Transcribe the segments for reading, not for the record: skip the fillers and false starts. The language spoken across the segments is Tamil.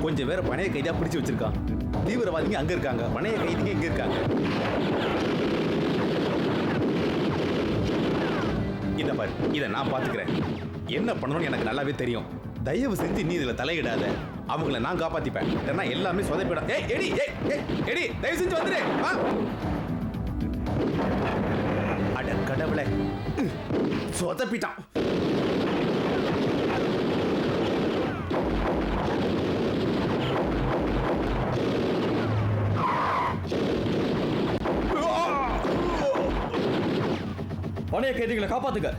கொஞ்சம் பேரை பணைய கைதியா பிடிச்சு வச்சிருக்கான். தீவிரவாதிங்க அங்க இருக்காங்க, பணைய கைதிங்க இங்க இருக்காங்க. இத பாரு, இத நான் பாத்துக்கிறேன். என்ன பண்ணணும்னு எனக்கு நல்லாவே தெரியும். தயவு செஞ்சு நீ இதுல தலையிடாத. அவங்கள நான் காப்பாத்திப்பேன். ஏன்னா எல்லாமே சொதப்பிடும். ஏய் எடி, எடி, தயவு செஞ்சு வந்துரு. வா. அட கடவுளே, சொதப்பிட்டான். பணைய கைதிகளை காப்பாத்துங்க.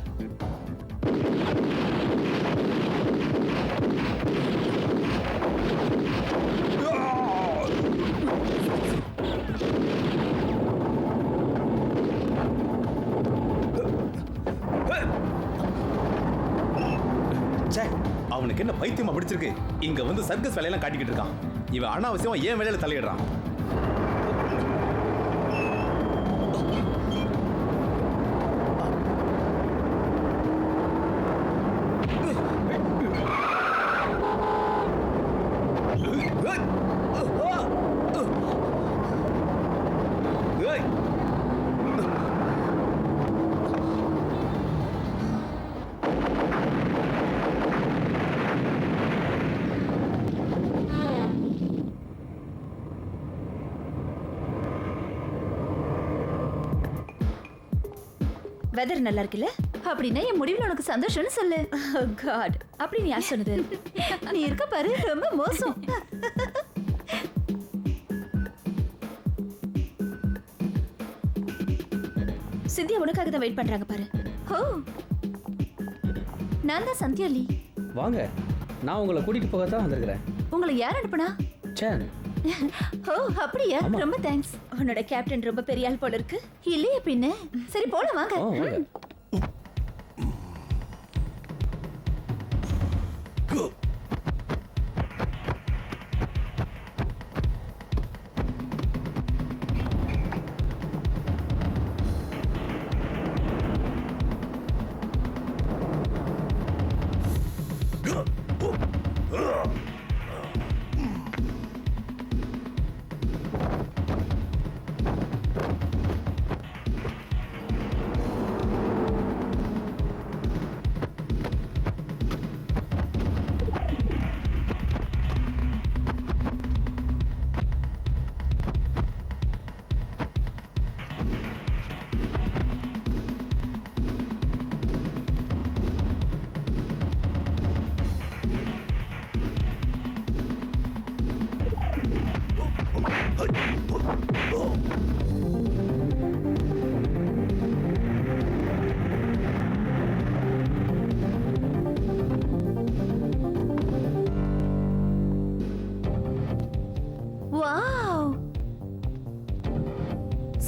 அவனுக்கு என்ன பைத்தியமா பிடிச்சிருக்கு? இங்க வந்து சர்க்கஸ் வேலையெல்லாம் காட்டிக்கிட்டு இருக்கான். இவன் அனாவசியமா ஏன் வேலையில தலையிடுறான்? வெதர் நல்லா இருக்குல்ல? அப்படின்னா என் முடிவுல உனக்கு சந்தோஷம்னு சொல்லு. காட், அப்படி நீ யார் சொன்னது? நீ இருக்க பாரு, ரொம்ப மோசம். சிந்தியா உனக்காக தான் வெயிட் பண்றாங்க பாரு. ஓ, நான் தான் சந்தியா லீ. வாங்க, நான் உங்களை கூட்டிட்டு போக தான் வந்திருக்கிறேன். உங்களை யார் அனுப்புனா? சேன். ஓ அப்படியா? ரொம்ப தேங்க்ஸ். உன்னோட கேப்டன் ரொம்ப பெரிய ஆள் போல இருக்கு. இல்லையே பின்ன. சரி போலாம் வாங்க.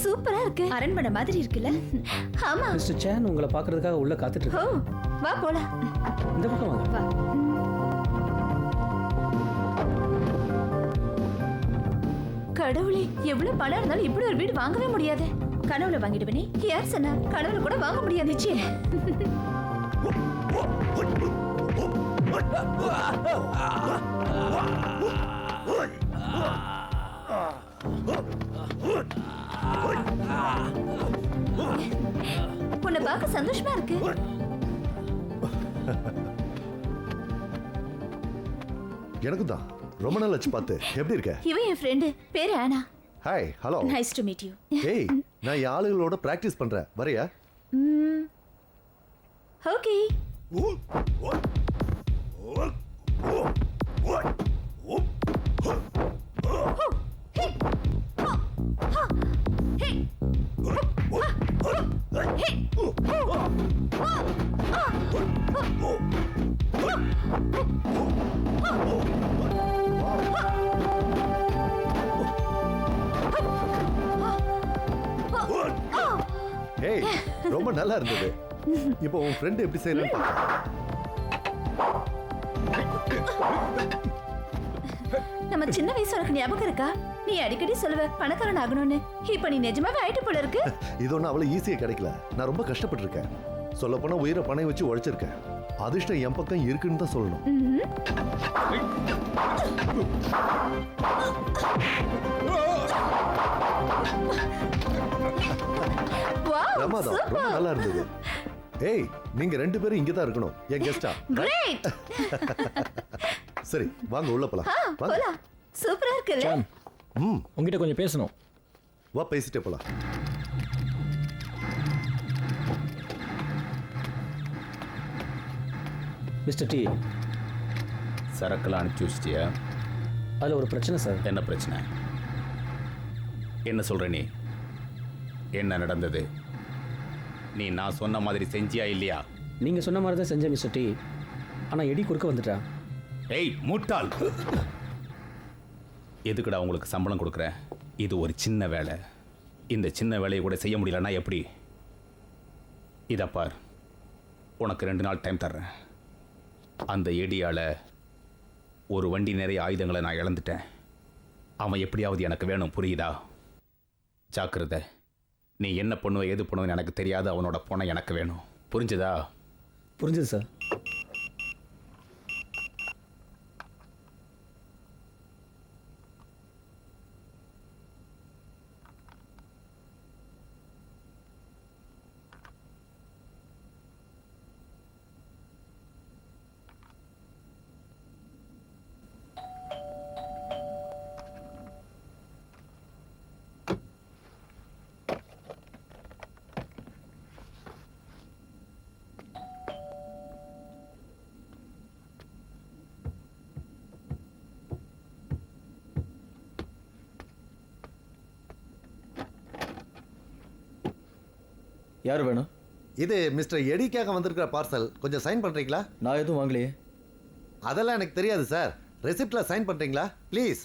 சூப்பரா இருக்கு. அரண்மனை மாதிரி இருக்குல்ல? ஆமா. மிஸ்டர் சேன் உங்களை பார்க்கிறதுக்காக உள்ள காத்துட்டு ஓ, இருக்காரு. வா போலாம். இந்த பக்கம் வாங்க. வா. கடவுளே, எவ்வளவு பணம் இருந்தாலும் இப்படி ஒரு வீடு வாங்கவே முடியாது. கனவுல வாங்கிடுவனே. யார் சொன்னா? கனவுல கூட வாங்க முடியாது. நிச்சயம். உன்னை பார்க்க சந்தோஷமா இருக்கு. எனக்கு தான் ரொம்ப நாள் ஆச்சு பார்த்து. எப்படி இருக்க? இவன் என் ஃப்ரெண்டு, பேரு ஆனா. Hi, hello. Nice to meet you. ஏய், நான் என் ஆளுகளோட பிராக்டிஸ் பண்றேன். வரையா? ஓகே. ஏய், ரொம்ப நல்லா இருந்தது. இப்போ உன் ஃப்ரெண்ட் எப்படி செய்யறான்னு பாரு. நம்ம சின்ன வயசு உனக்கு ஞாபகம் இருக்கா? நீ அடிக்கடி சொல்லுவ பணக்காரன் ஆகணும்னு. இப்ப நீ நிஜமாவே ஆயிட்டு போல இருக்கு. இது ஒன்றும் அவ்வளவு ஈஸியா கிடைக்கல. நான் ரொம்ப கஷ்டப்பட்டிருக்கேன். சொல்லப்போனா உயிரை பணைய வச்சு உழைச்சிருக்கேன். அதிர்ஷ்டம் என் பக்கம் இருக்குன்னு தான் சொல்லணும். வாவ் பிரமாதம், ரொம்ப நல்லா இருந்தது. ஏய், நீங்க 2 பேரும் இங்க தான் இருக்கணும், என் கெஸ்டா. கிரேட். சரி, வாங்க உள்ள போலாம். வாங்க. போலாம். சூப்பரா இருக்குல்ல? சாம், ம், உங்ககிட்ட கொஞ்சம் பேசணும். வா பேசிட்டே போலாம். மிஸ்டர் டி, சரக்கெல்லாம் அனுப்பிச்சி வச்சிட்டியா? அதில் ஒரு பிரச்சனை சார். என்ன பிரச்சனை? என்ன சொல்ற நீ? என்ன நடந்தது? நீ நான் சொன்ன மாதிரி செஞ்சியா இல்லையா? நீங்கள் சொன்ன மாதிரி தான் செஞ்சேன் மிஸ்டர் டி. ஆனால் எடி குறுக்க வந்துட்டான். ஏய் முட்டாள், எதுக்குடா உங்களுக்கு சம்பளம் கொடுக்குறேன்? இது ஒரு சின்ன வேலை. இந்த சின்ன வேலையை கூட செய்ய முடியலன்னா எப்படி? இதை பார், உனக்கு 2 நாள் டைம் தர்றேன். அந்த எடியால் ஒரு வண்டி நிறைய ஆயுதங்களை நான் இழந்துட்டேன். அவன் எப்படியாவது எனக்கு வேணும், புரியுதா? ஜாக்கிரதை. நீ என்ன பண்ணுவ ஏது பண்ணுவேன்னு எனக்கு தெரியாது. அவனோட பணம் எனக்கு வேணும், புரிஞ்சுதா? புரிஞ்சுது சார். யார் வேணும்? இது மிஸ்டர் எடிக்காக வந்திருக்கிற பார்சல். கொஞ்சம் சைன் பண்றீங்களா? நான் எதுவும் வாங்கலையே. அதெல்லாம் எனக்கு தெரியாது சார். ரெசிப்ட்ல சைன் பண்றீங்களா ப்ளீஸ்?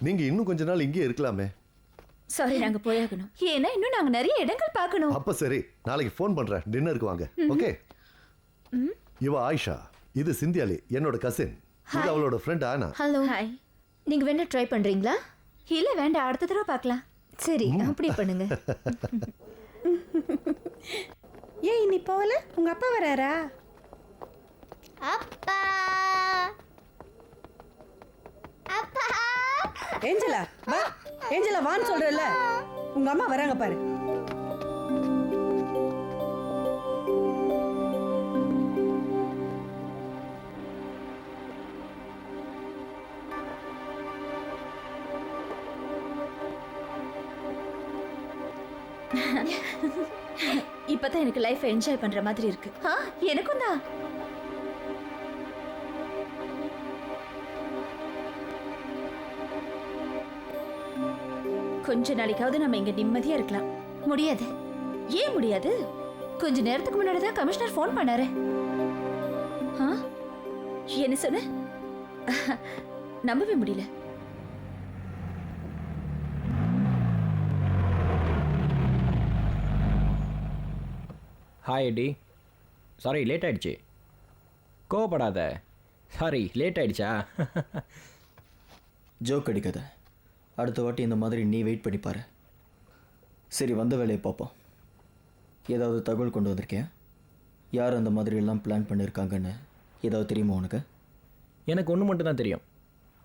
நீங்க இன்னும் கொஞ்ச நாள் இங்கே இருக்கலாமே. சாரி, நாங்க போயாகணும். ஏன்னா இன்னும் நாங்க நிறைய இடங்கள் பார்க்கணும். அப்ப சரி, நாளைக்கு ஃபோன் பண்றேன், டின்னருக்கு வாங்க. ஓகே? இவ ஆயிஷா, இது சிந்தியாலி, என்னோட கசின். இது அவளோட ஃப்ரெண்ட் ஆனா. ஹலோ. ஹாய். நீங்க வேணா ட்ரை பண்றீங்களா? இல்ல வேண்டாம், அடுத்த தடவை பார்க்கலாம். சரி, அப்படி பண்ணுங்க. ஏய் நீ போகல? உங்க அப்பா வராரா? அப்பா அப்பா ஏஞ்சலா வா. ஏஞ்சலா வான்னு சொல்றல. உங்க அம்மா வராங்க பாரு. இப்பதான் எனக்கு லைஃப் என்ஜாய் பண்ற மாதிரி இருக்கு. எனக்கும் தான். கொஞ்ச நாளைக்காவது நம்ம இங்க நிம்மதியா இருக்கலாம். முடியாது. ஏன் முடியாது? கொஞ்ச நேரத்துக்கு முன்னாடி தான் கமிஷனர் ஃபோன் பண்ணாரு. என்ன சொன்ன? நம்பவே முடியல. ஹாய் எடி, சாரி லேட் ஆயிடுச்சு. கோவப்படாத. சாரி லேட் ஆயிடுச்சா? ஜோக் அடிக்காத. அடுத்த வாட்டி இந்த மாதிரி நீ வெயிட் பண்ணி பாரு. சரி, வந்த வேலையை பார்ப்போம். ஏதாவது தகவல் கொண்டு வந்திருக்கியா? யார் அந்த மாதிரி எல்லாம் பிளான் பண்ணியிருக்காங்கன்னு ஏதாவது தெரியுமா உனக்கு? எனக்கு ஒன்று மட்டும் தான் தெரியும்,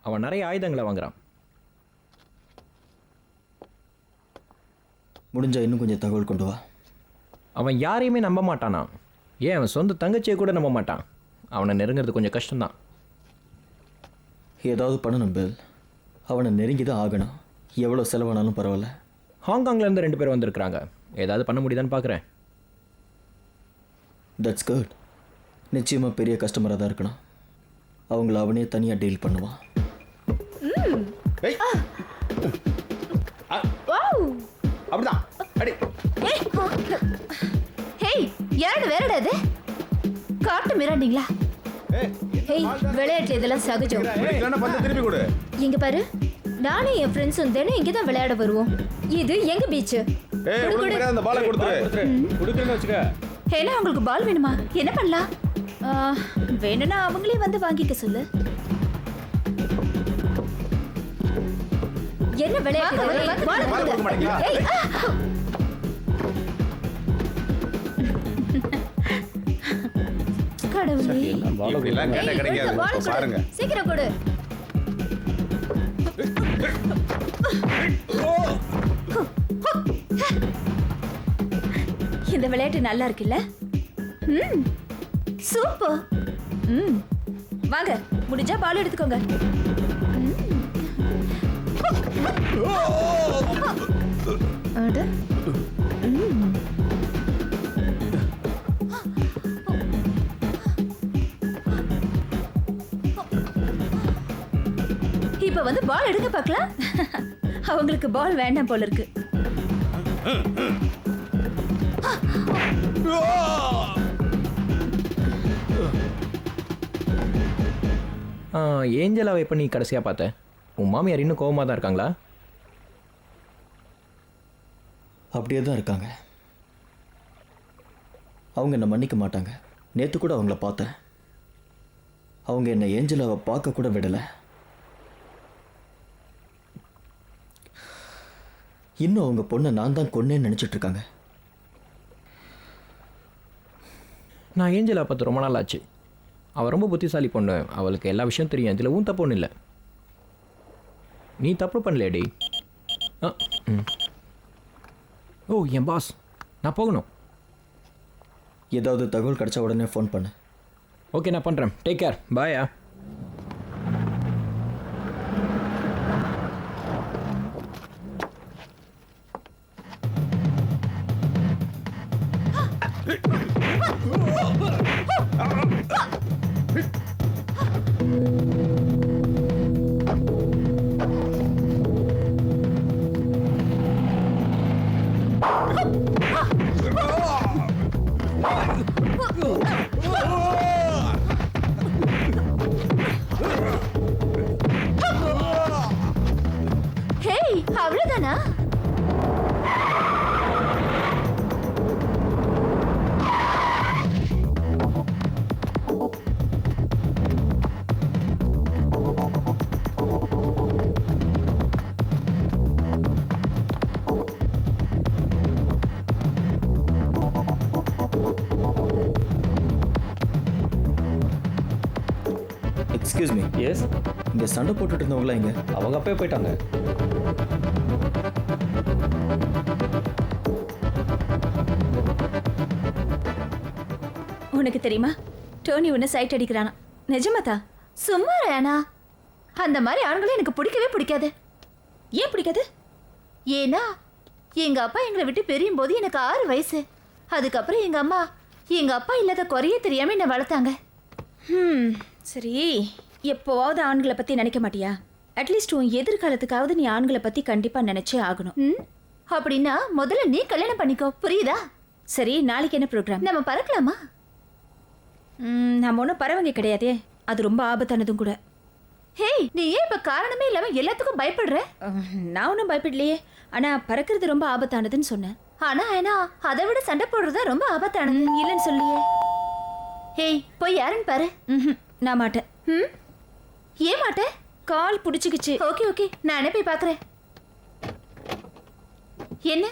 அவன் நிறைய ஆயுதங்களை வாங்குறான். முடிஞ்சா இன்னும் கொஞ்சம் தகவல் கொண்டு வா. அவன் யாரையுமே நம்ப மாட்டானா. ஏன் அவன் சொந்த தங்கச்சியை கூட நம்ப மாட்டான். அவனை நெருங்கிறது கொஞ்சம் கஷ்டம்தான். ஏதாவது பண்ணணும் பில். அவனை நெருங்கி தான் ஆகணும். எவ்வளோ செலவானாலும் பரவாயில்ல. ஹாங்காங்லேருந்து 2 பேர் வந்திருக்கிறாங்க. ஏதாவது பண்ண முடியுதான்னு பார்க்குறேன். That's good. நிச்சயமாக பெரிய கஸ்டமராக தான் இருக்கணும். அவங்கள அவனே தனியாக டீல் பண்ணுவான். ஏய் அப்படிதான் அடி ஹேய் யாரோட வேறடா இது? காட்டு மிராண்டிங்களா? ஹேய் விளையாட்டுல இதெல்லாம் சகஜம். இல்லைன்னா பந்து திருப்பி கொடு. இங்க பாரு, நானும் என் ஃப்ரெண்ட்ஸும் தினம் இங்கே தான் விளையாட வருவோம். இது எங்க பீச். ஏய் உனக்கு தெரியாத அந்த பாலை கொடுத்துரு. கொடுக்குறேன்னு வச்சுக்க. ஏன்னா அவங்களுக்கு பால் வேணுமா? என்ன பண்ணலாம்? வேணும்னா அவங்களே வந்து வாங்கிக்க சொல்லு. என்ன விளையாட்டு இது? வந்து பால் பால் கொடுக்க மாட்டீங்களா? ஏய், கடவுளே. இப்படிலாம் கேட்டா ஏய், கிடைக்காது. கொடுத்த பாலை கொடு. பாருங்க. சீக்கிரம் கொடு. இந்த விளையாட்டு நல்லா இருக்குல்ல? சூப்பர். வாங்க, முடிஞ்சா பால் எடுத்துக்கோங்க. அட. இப்ப வந்து பால் எடுக்க பார்க்கலாம். அவங்களுக்கு பால் வேண்டாம் போல இருக்கு. ஏஞ்சலாவை எப்போ நீ கடைசியாக பார்த்த? உன் மாமியார் இன்னும் கோவமாக தான் இருக்காங்களா? அப்படியே தான் இருக்காங்க. அவங்க என்னை மன்னிக்க மாட்டாங்க. நேற்று கூட அவங்கள பார்த்தேன். அவங்க என்னை ஏஞ்சலாவை பார்க்க கூட விடலை. இன்னும் அவங்க பொண்ணை நான் தான் கொன்னேன்னு நினச்சிட்டு இருக்காங்க. நான் ஏஞ்சலா பார்த்து ரொம்ப நாள் ஆச்சு. அவள் ரொம்ப புத்திசாலி பொண்ணு. அவளுக்கு எல்லா விஷயம் தெரியும். இதில் உன் தப்பு ஒன்றும் இல்லை. நீ தப்பு பண்ணலேடி. ஓ என் பாஸ், நான் போகணும். ஏதாவது தகவல் கிடைச்சா உடனே ஃபோன் பண்ணு. ஓகே நான் பண்ணுறேன். Take care. பாயா. ஹேய், அவ்வளவுதானா? Excuse me. எஸ், இங்கே சண்டை போட்டுட்டு இருந்தவங்களா இங்கே? அவங்க அப்பவே போயிட்டாங்க. உனக்கு தெரியுமா, டோனி உன்னை சைட் அடிக்கிறானா? நிஜமாதா? சும்மா ரேனா. அந்த மாதிரி ஆண்களும் எனக்கு பிடிக்கவே பிடிக்காது. ஏன் பிடிக்காது? ஏன்னா எங்க அப்பா எங்களை விட்டு பிரியும் போது எனக்கு 6 வயசு. அதுக்கப்புறம் எங்க அப்பா இல்லாத குறைய தெரியாம என்னை வளர்த்தாங்க. சரி, எப்போவாவது ஆண்களை பத்தி நினைக்க மாட்டியா? அட்லீஸ்ட் உன் எதிர்காலத்துக்காவது நீ ஆண்களை பத்தி கண்டிப்பா நினைச்சே ஆகணும். அப்படின்னா முதல்ல நீ கல்யாணம் பண்ணிக்கோ, புரியுதா? சரி, நாளைக்கு என்ன ப்ரோக்ராம்? நம்ம பறக்கலாமா? நம்ம ஒன்றும் பறவைங்க கிடையாதே, அது ரொம்ப ஆபத்தானதும் கூட. ஹேய், நீ ஏன் இப்ப காரணமே இல்லாம எல்லாத்துக்கும் பயப்படுற? நான் ஒன்றும் பயப்படலையே. ஆனா பறக்கிறது ரொம்ப ஆபத்தானதுன்னு சொன்னேன். ஆனா அதை விட சண்டை போடுறதா ரொம்ப ஆபத்தானது இல்லைன்னு சொல்லியே. ஹேய், போய் யாருன்னு பாரு. நான் மாட்டேன். ஏன் மாட்டேன்? கால் பிடிச்சிக்கிச்சு. ஓகே, நானே போய் பார்க்குறேன். என்ன?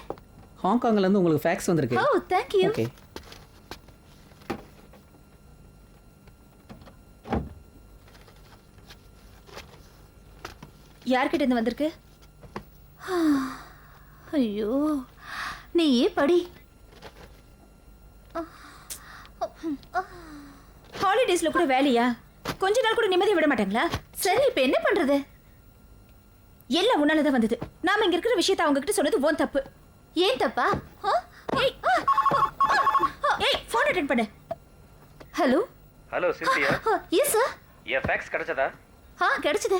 ஹாங்காங்லேருந்து உங்களுக்கு ஃபேக்ஸ் வந்திருக்கு. ஓ, தேங்க்யூ. ஓகே. யார்கிட்ட இருந்து வந்திருக்கு? ஐயோ, நீயே படி. ஹாலிடேஸ்ல கூட வேலையா? கொஞ்ச நாள் கூட நிம்மதியை விட மாட்டாங்களா? சரி, இப்ப என்ன பண்றது? எல்லாம் உன்னாலதான் வந்தது. நாம இங்க இருக்கிற விஷயத்தை அவங்க கிட்ட சொன்னது உன் தப்பு. ஏன் தப்பா? ஏய், போன் அட்டெண்ட் பண்ணு. Hello. Hello Cynthia. Yes sir. என் ஃபேக்ஸ் கிடைச்சதா? கிடைச்சது.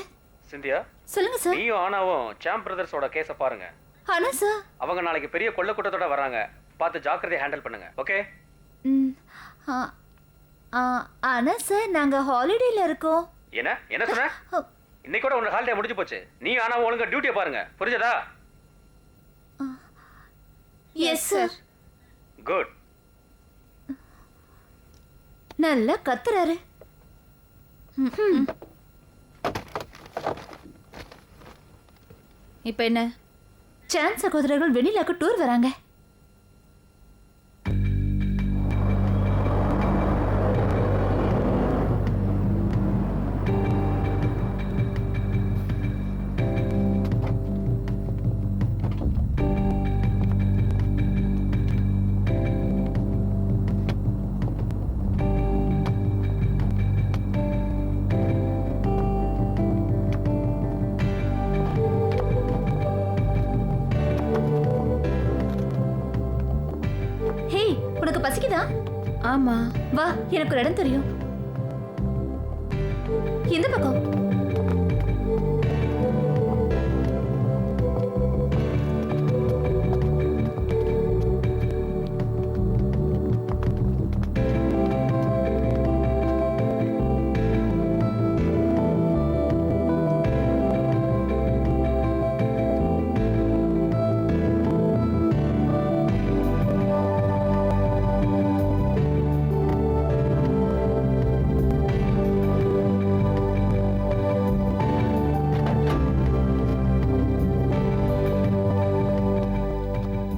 சிந்தியா, சொல்லுங்க சார். நீயும் ஆனாவும் சாம் பிரதர்ஸோட கேஸை பாருங்க. ஆனா சார், அவங்க நாளைக்கு பெரிய கொள்ள கூட்டத்தோட வராங்க. பார்த்து ஜாக்கிரதையா ஹேண்டில் பண்ணுங்க. ஓகே? ஆனா சார், நாங்க ஹாலிடேல இருக்கோம். என்ன சொன்ன? இன்னைக்கு கூட உன்னோட ஹாலிடே முடிஞ்சு போச்சு. நீ ஆனாவும் ஒழுங்கா டியூட்டியை பாருங்க. புரிஞ்சதா? Yes sir. குட். நல்லா கத்துறாரு. இப்ப என்ன? சான் சகோதரர்கள் வெண்ணிலாக்கு டூர் வராங்க. ஹே, உனக்கு பசிக்குதா? ஆமா. வா, எனக்கு ஒரு இடம் தெரியும். இந்த பக்கம்.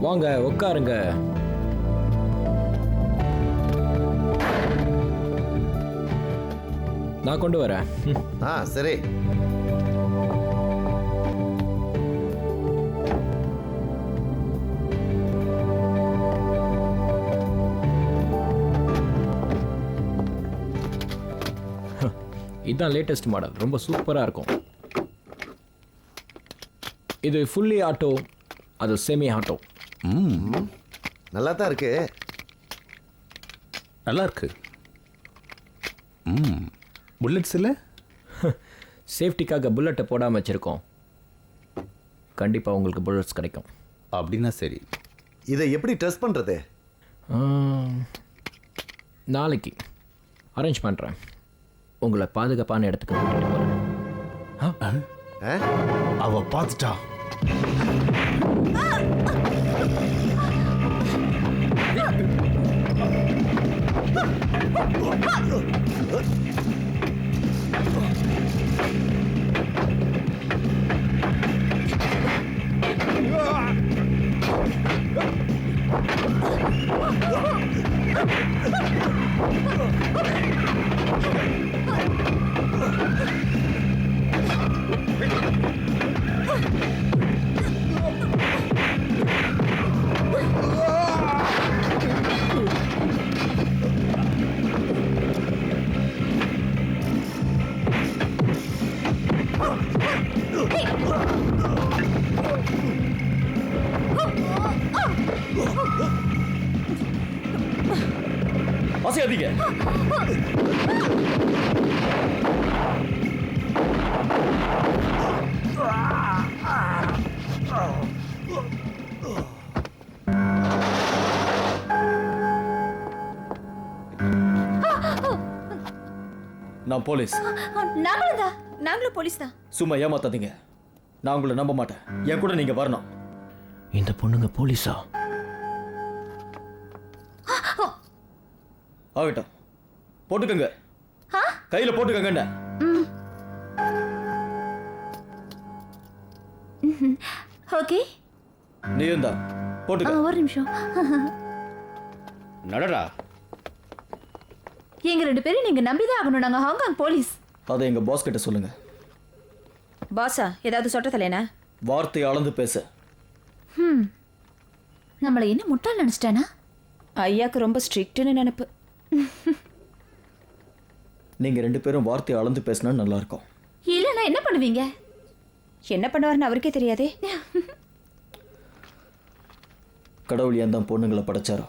வாங்க உட்காருங்க. நான் கொண்டு வரேன். சரி. இதுதான் லேட்டஸ்ட் மாடல். ரொம்ப சூப்பராக இருக்கும். இது ஃபுல்லி ஆட்டோ, அது செமி ஆட்டோ. நல்லா தான் இருக்கு. நல்லா இருக்கு. புல்லட்ஸ் இல்லை? சேஃப்டிக்காக புல்லட்டை போடாமல் வச்சுருக்கோம். கண்டிப்பாக உங்களுக்கு புல்லட்ஸ் கிடைக்கும். அப்படின்னா சரி. இதை எப்படி டெஸ்ட் பண்ணுறது? நாளைக்கு அரேஞ்ச் பண்ணுறேன். உங்களை பாதுகாப்பான இடத்துக்கு கூட்டிகிட்டு போகிறேன். அவ பார்த்துட்டா. அசையாதீங்க. நான் போலீஸ். நாங்களும் போலீஸ் தான். சும்மா ஏமாத்தாதீங்க. நான் உங்களை நம்ப மாட்டேன். என் கூட நீங்க வரணும். இந்த பொண்ணுங்க போலீஸா? ஆகட்டும், போட்டுக்கங்க. கையில போட்டுக்கங்க. ஓகே, நீயும் தான் போட்டுக்க. ஒரு நிமிஷம். நடடா. எங்க 2 பேரும் நீங்க நம்பிதான் ஆகணும். நாங்க ஹாங்காங் போலீஸ். அதை எங்க பாஸ் கிட்ட சொல்லுங்க. பாஸா ஏதாவது சொட்ட தலைனா? வார்த்தையை அளந்து பேச. நம்மளை என்ன முட்டாள் நினைச்சிட்டானா? ஐயாக்கு ரொம்ப ஸ்ட்ரிக்ட்னு நினைப்பு. நீங்க 2 பேரும் வார்த்தையை அளந்து பேசினா நல்லா இருக்கும். இல்லைன்னா என்ன பண்ணுவீங்க? என்ன பண்ணுவாருன்னு அவருக்கே தெரியாதே. கடவுள் ஏன் தான் பொண்ணுங்களை படைச்சாரோ,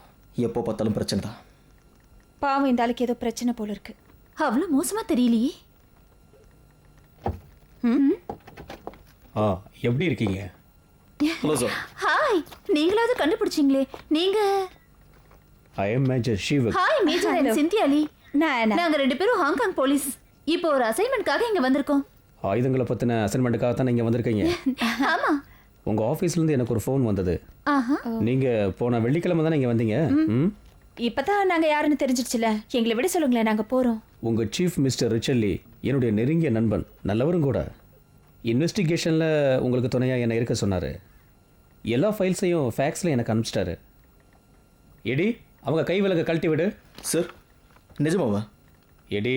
எப்போ பார்த்தாலும் பிரச்சனை தான். பாவம், இந்த ஆளுக்கு ஏதோ பிரச்சனை போல இருக்கு. அவ்வளோ மோசமா தெரியலையே. எப்படி இருக்கீங்க? Hello sir. ஹாய், நீங்களாவது கண்டுபிடிச்சிங்களே. நீங்க? I am major Shivak. Hi major, I Cynthia Lee. நாங்க 2 பேரும் ஹாங்காங் போலீஸ். இப்போ ஒரு அசைன்மெண்ட்காக இங்க வந்திருக்கோம். ஆயுதங்களை பற்றின அசைன்மெண்ட்டுக்காக தான் நீங்கள் வந்திருக்கீங்க. ஆமா. உங்கள் ஆஃபீஸ்லேருந்து எனக்கு ஒரு ஃபோன் வந்தது. ஆஹா. நீங்கள் போன வெள்ளிக்கிழமை தானே இங்கே வந்தீங்க. இப்பதான் நாங்க யாருன்னு தெரிஞ்சிடுச்சுல. எங்களை விட சொல்லுங்களேன், நாங்க போறோம். உங்கள் சீஃப் மிஸ்டர் ரிச்சர்லி என்னுடைய நெருங்கிய நண்பன், நல்லவரும் கூட. இன்வெஸ்டிகேஷனில் உங்களுக்கு துணையாக என்னை இருக்க சொன்னார். எல்லா ஃபைல்ஸையும் ஃபேக்ஸில் எனக்கு அனுப்பிச்சிட்டாரு. எடி, அவங்க கை விலக கழட்டி விடு. சார், நிஜமாவா? எடி,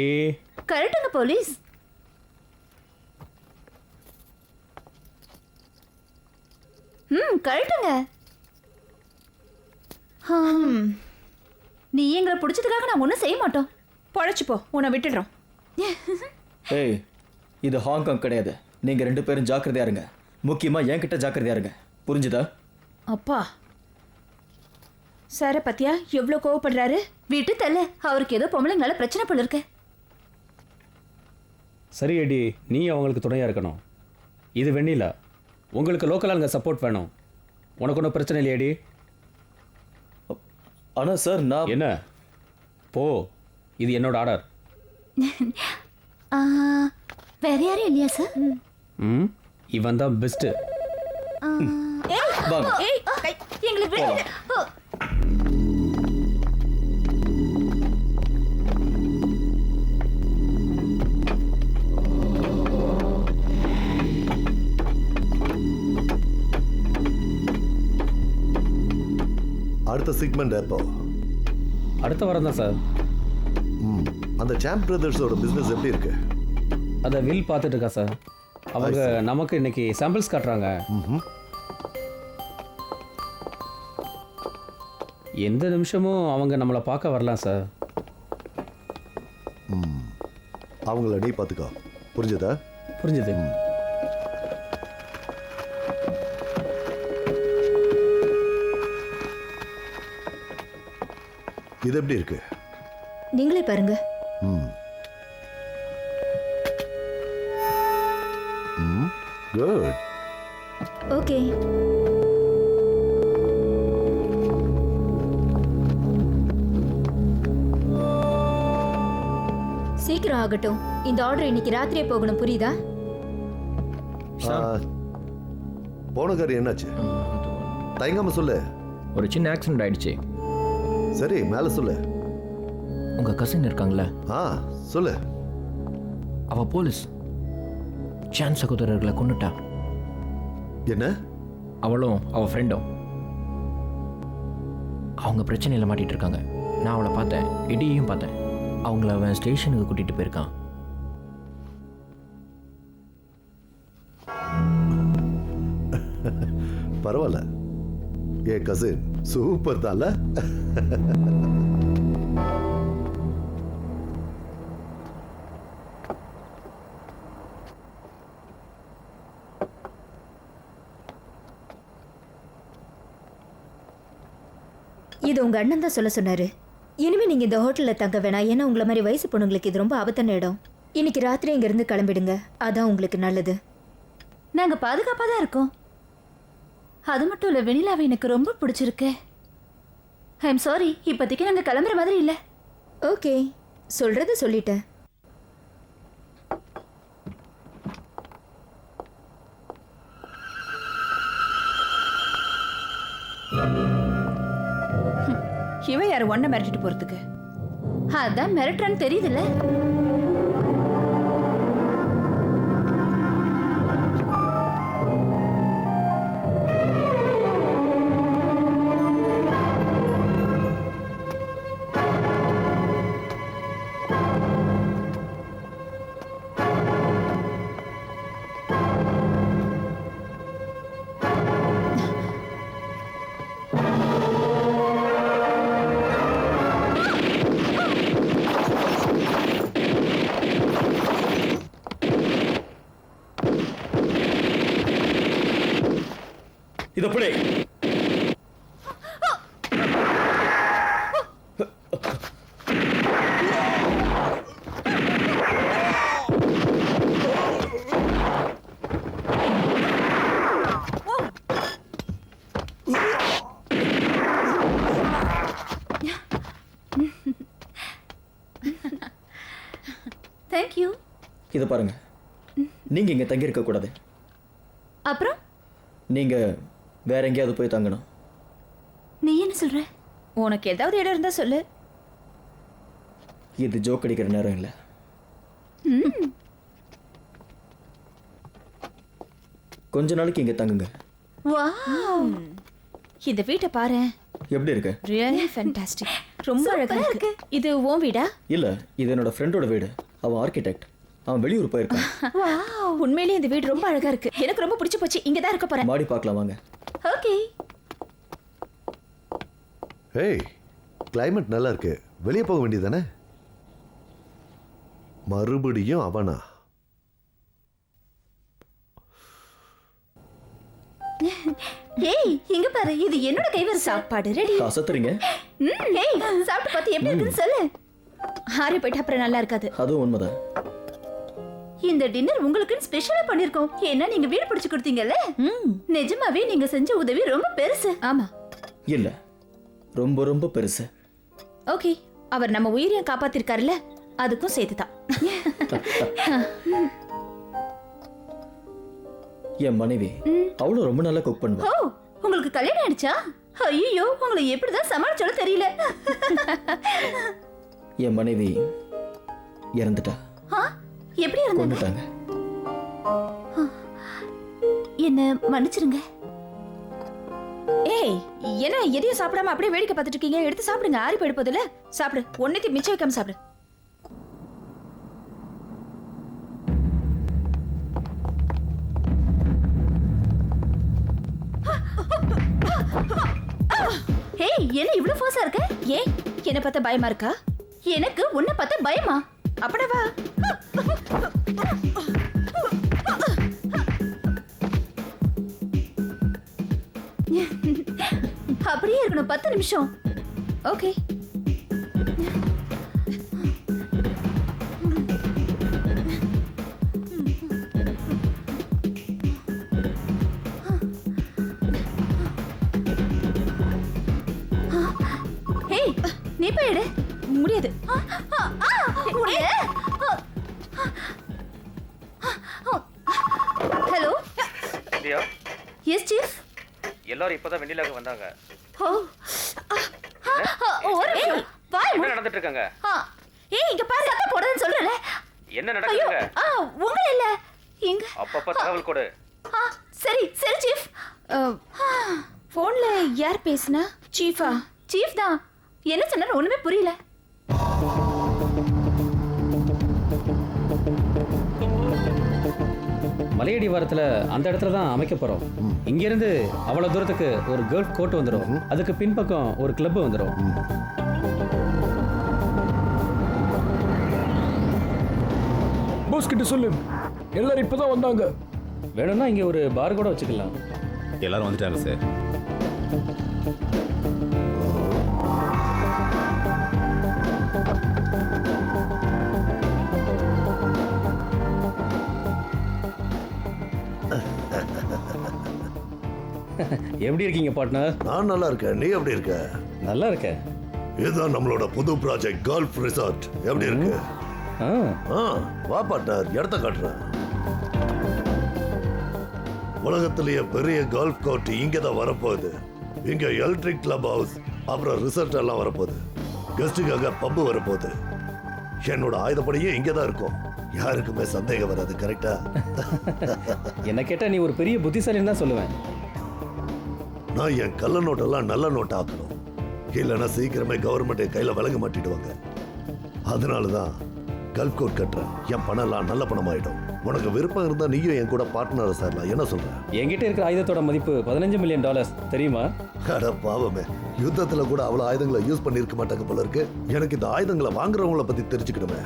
கரெக்டுங்க போலீஸ். கரெக்டுங்க. நீ எங்களை பிடிச்சதுக்காக நான் ஒன்றும் செய்ய மாட்டோம். பொழைச்சிப்போ, உன்னை விட்டுடுறோம். ஏய், இது ஹாங்காங் கிடையாது. நீங்க 2 பேரும் ஜாக்கிரதையா இருங்க. முக்கியமா என்கிட்ட ஜாக்கிரதையா இருங்க. புரிஞ்சுதா? அப்பா சார பத்தியா எவ்வளோ கோவப்படுறாரு. விட்டு தள்ள, அவருக்கு ஏதோ பொம்பளைங்களால பிரச்சனை போல இருக்கு. சரி எடி, நீ அவங்களுக்கு துணையாக இருக்கணும். இது வெண்ணிலா, உங்களுக்கு லோக்கலாக அங்கே சப்போர்ட் வேணும். உனக்கு ஒன்றும் பிரச்சனை இல்லையாடி? ஆனா சார், நான் என்ன போ, இது என்னோட ஆர்டர். வேற யாரும் இல்லையா சார்? இவன் தான் பெஸ்ட்டு. வாங்க. எங்களை விட. அடுத்த செக்மெண்ட் எப்போ? அடுத்த வாரம் தான் சார். அந்த சாம்ப் பிரதர்ஸோட பிசினஸ் எப்படி இருக்கு? அதை வில் பார்த்துட்டு இருக்கா சார். அவங்க நமக்கு இன்னைக்கு சாம்பிள்ஸ் காட்டுறாங்க. எந்த நிமிஷமும் அவங்க நம்மளை பார்க்க வரலாம் சார். அவங்கள நீ பார்த்துக்கோ. புரிஞ்சதா? புரிஞ்சுது. இது எப்படி இருக்கு? நீங்களே பாருங்க. குட். ஓகே. சீக்கிரம் ஆகட்டும். இந்த ஆர்டர் இன்னைக்கு ராத்திரியே போகணும், புரியுதா? போன காரியம் என்னாச்சு? தயங்காம சொல்லு. ஒரு சின்ன ஆக்சிடென்ட் ஆயிடுச்சு. சரி, மேல சொல்லு. உங்கள் கசின் இருக்காங்களே, சொல்லு. அவள் போலீஸ். சான் சகோதரர்களை கொண்டுட்டா. என்ன? அவளும் அவள் ஃப்ரெண்டும் அவங்க பிரச்சனையில் மாட்டிகிட்டு இருக்காங்க. நான் அவளை பார்த்தேன், எடியையும் பார்த்தேன். அவங்கள அவன் ஸ்டேஷனுக்கு கூட்டிகிட்டு போயிருக்கான். பரவாயில்ல, ஏ கசின் சூப்பர் தான்ல. இது உங்க அண்ணன் தான் சொல்ல சொன்னாரு. இனிமே நீங்க இந்த ஹோட்டல்ல தங்க வேணாம். ஏன்னா உங்களை மாதிரி வயசு பொண்ணுங்களுக்கு இது ரொம்ப ஆபத்தான இடம். இன்னைக்கு ராத்திரி இங்க இருந்து கிளம்பிடுங்க. அதான் உங்களுக்கு நல்லது. நாங்க பாதுகாப்பா தான் இருக்கோம். அது மட்டும் இல்ல, வெண்ணிலாவை எனக்கு ரொம்ப பிடிச்சிருக்கு. ஐ எம் சாரி, இப்போதைக்கு நாங்க கிளம்புற மாதிரி இல்ல. ஓகே, சொல்றது சொல்லிட்டேன். இவ யாரு ஒன்ன மிரட்டிட்டு போறதுக்கு? அதான் மிரட்டுறான்னு தெரியுதுல்ல. இதை பிடி. தேங்க்யூ. இதை பாருங்க, நீங்க இங்க தங்கி இருக்க கூடாது. அப்புறம் நீங்க வேற எங்கேயாவது போய் தங்கணும். நீ என்ன சொல்ற? உனக்கு ஏதாவது இடம் இருந்தா சொல்லு. இது ஜோக் அடிக்கிற நேரம் இல்லை. கொஞ்ச நாளைக்கு இங்க தங்குங்க. வாவ், இந்த வீட்டை பாரு, எப்படி இருக்கு? Really fantastic. ரொம்ப அழகா இருக்கு. இது உன் வீடா? இல்ல, இது என்னோட ஃப்ரெண்டோட வீடு. அவன் ஆர்கிடெக்ட். அவன் வெளியூர் போயிருக்கான். வாவ், உண்மையிலேயே இந்த வீடு ரொம்ப அழகா இருக்கு. எனக்கு ரொம்ப பிடிச்சு போச்சு. இங்க தான் இருக்க போறேன். மாடி பார்க்கலாம் வாங்க. ஓகே. ஏய், கிளைமேட் நல்லா இருக்கு, வெளியே போக வேண்டியதானே? மறுபடியும் அவனா? ஏய், இங்க பாரு, இது என்னோட கைவரிசை. சாப்பாடு ரெடி. அசத்துறீங்க. ஏய், சாப்பிட்டு பார்த்து எப்படி இருக்குன்னு சொல்லு. ஆறி போயிட்டு அப்புறம் நல்லா இருக்காது. அதுவும் உண்மைதான். இந்த டின்னர் உங்களுக்குன்னு ஸ்பெஷலா பண்ணிருக்கோம். ஏன்னா நீங்க வீடு பிடிச்சு கொடுத்தீங்கல்ல. நிஜமாவே நீங்க செஞ்ச உதவி ரொம்ப பெருசு. ஆமா. இல்ல, ரொம்ப ரொம்ப பெருசு. ஓகே, அவர் நம்ம உயிரையும் காப்பாத்திருக்காருல்ல, அதுக்கும் சேர்த்துதான். என் மனைவி அவளும் ரொம்ப நல்லா குக் பண்ணுவா. ஓ, உங்களுக்கு கல்யாணம் ஆயிடுச்சா? ஐயோ, உங்களை எப்படிதான் சமாளிச்சாலும் தெரியல. என் மனைவி இறந்துட்டா. ஆ, எப்படி இருந்தாங்க? கொண்டுட்டாங்க. என்ன மன்னிச்சிருங்க. ஏய், என்ன எதையும் சாப்பிடாம அப்படியே வேடிக்கை பார்த்துட்டு இருக்கீங்க? எடுத்து சாப்பிடுங்க, ஆறி போயிடு போதுல. சாப்பிடு, ஒன்னைக்கு மிச்சம் வைக்காம சாப்பிடு. ஏய், என்ன இவ்வளவு ஃபோர்ஸா இருக்க? ஏன் என்ன பார்த்தா பயமா இருக்கா? எனக்கு உன்னை பார்த்தா பயமா? அப்படா வா. அப்படியே இருக்கணும் 10 நிமிஷம். ஓகே. ஏய், நீ போயிடு. முடியாது. ஹலோ. India, yes chief. எல்லாரும் இப்பதான் வெண்ணிலாவுக்கு வந்தாங்க. ஓ, ஒரு நிமிஷம். வாய் என்ன மூடு. நடந்துட்டு இருக்காங்க? ஏய், இங்க பாரு, சத்தம் போடாதன்னு சொல்றேன்ல. என்ன ஐயோ, நடக்குதுங்க? உங்க இல்ல. இங்க. அப்பப்ப தகவல் கொடு. சரி சரி சீஃப். போன்ல யார் பேசுனா? சீஃபா? சீஃப் தான். என்ன சொன்னாரு ஒண்ணுமே புரியல. மலையடி வாரத்தில் அந்த இடத்துல தான் அமைக்க போகிறோம். இங்கேருந்து அவ்வளோ தூரத்துக்கு ஒரு கேர்ள் கோர்ட் வந்துடும். அதுக்கு பின்பக்கம் ஒரு கிளப் வந்துடும். போஸ் கிட்ட சொல்லு, எல்லாரும் இப்பதான் வந்தாங்க. வேணும்னா இங்கே ஒரு பார் கூட வச்சுக்கலாம். எல்லாரும் வந்துட்டாங்க சார். எப்படி இருக்கீங்க பார்ட்னர்? நான் நல்லா இருக்கேன், நீ எப்படி இருக்க? நல்லா இருக்கேன். இதுதான் நம்மளோட புது ப்ராஜெக்ட் கல்ஃப் ரிசார்ட். எப்படி இருக்கு? வா பார்ட்னர், இடத்த காட்டுறேன். உலகத்திலேயே பெரிய கால்ஃப் கோர்ட் இங்கே தான் வரப்போகுது. இங்க எலக்ட்ரிக் கிளப் ஹவுஸ், அப்புறம் ரிசார்ட் எல்லாம் வரப்போகுது. கெஸ்ட்டுக்காக பப்பு வரப்போகுது. என்னோட ஆயுதப்படியே இங்கே தான் இருக்கும். யாருக்குமே சந்தேகம் வராது. கரெக்டா? என்ன கேட்டால் நீ ஒரு பெரிய புத்திசாலின்னு தான் சொல்லுவேன். நான் என் கள்ள நோட்டெல்லாம் நல்ல நோட்டை ஆக்கணும். இல்லைன்னா சீக்கிரமே கவர்மெண்ட் கையில் விலக மாட்டிடுவாங்க. அதனால தான் கல்ஃப் கோர்ட் கட்டுறேன். என் பணம் எல்லாம் நல்ல பணம் ஆயிடும். உனக்கு விருப்பம் இருந்தா நீயும் என் கூட பார்ட்னர் சார்லாம். என்ன சொல்ற? என்கிட்ட இருக்கிற ஆயுதத்தோட மதிப்பு $15 மில்லியன் தெரியுமா? அட பாவமே, யுத்தத்துல கூட அவ்வளவு ஆயுதங்களை யூஸ் பண்ணிருக்க மாட்டாங்க போல இருக்கு. எனக்கு இந்த ஆயுதங்களை வாங்குறவங்கள பத்தி தெரிஞ்சுக்கணுமே.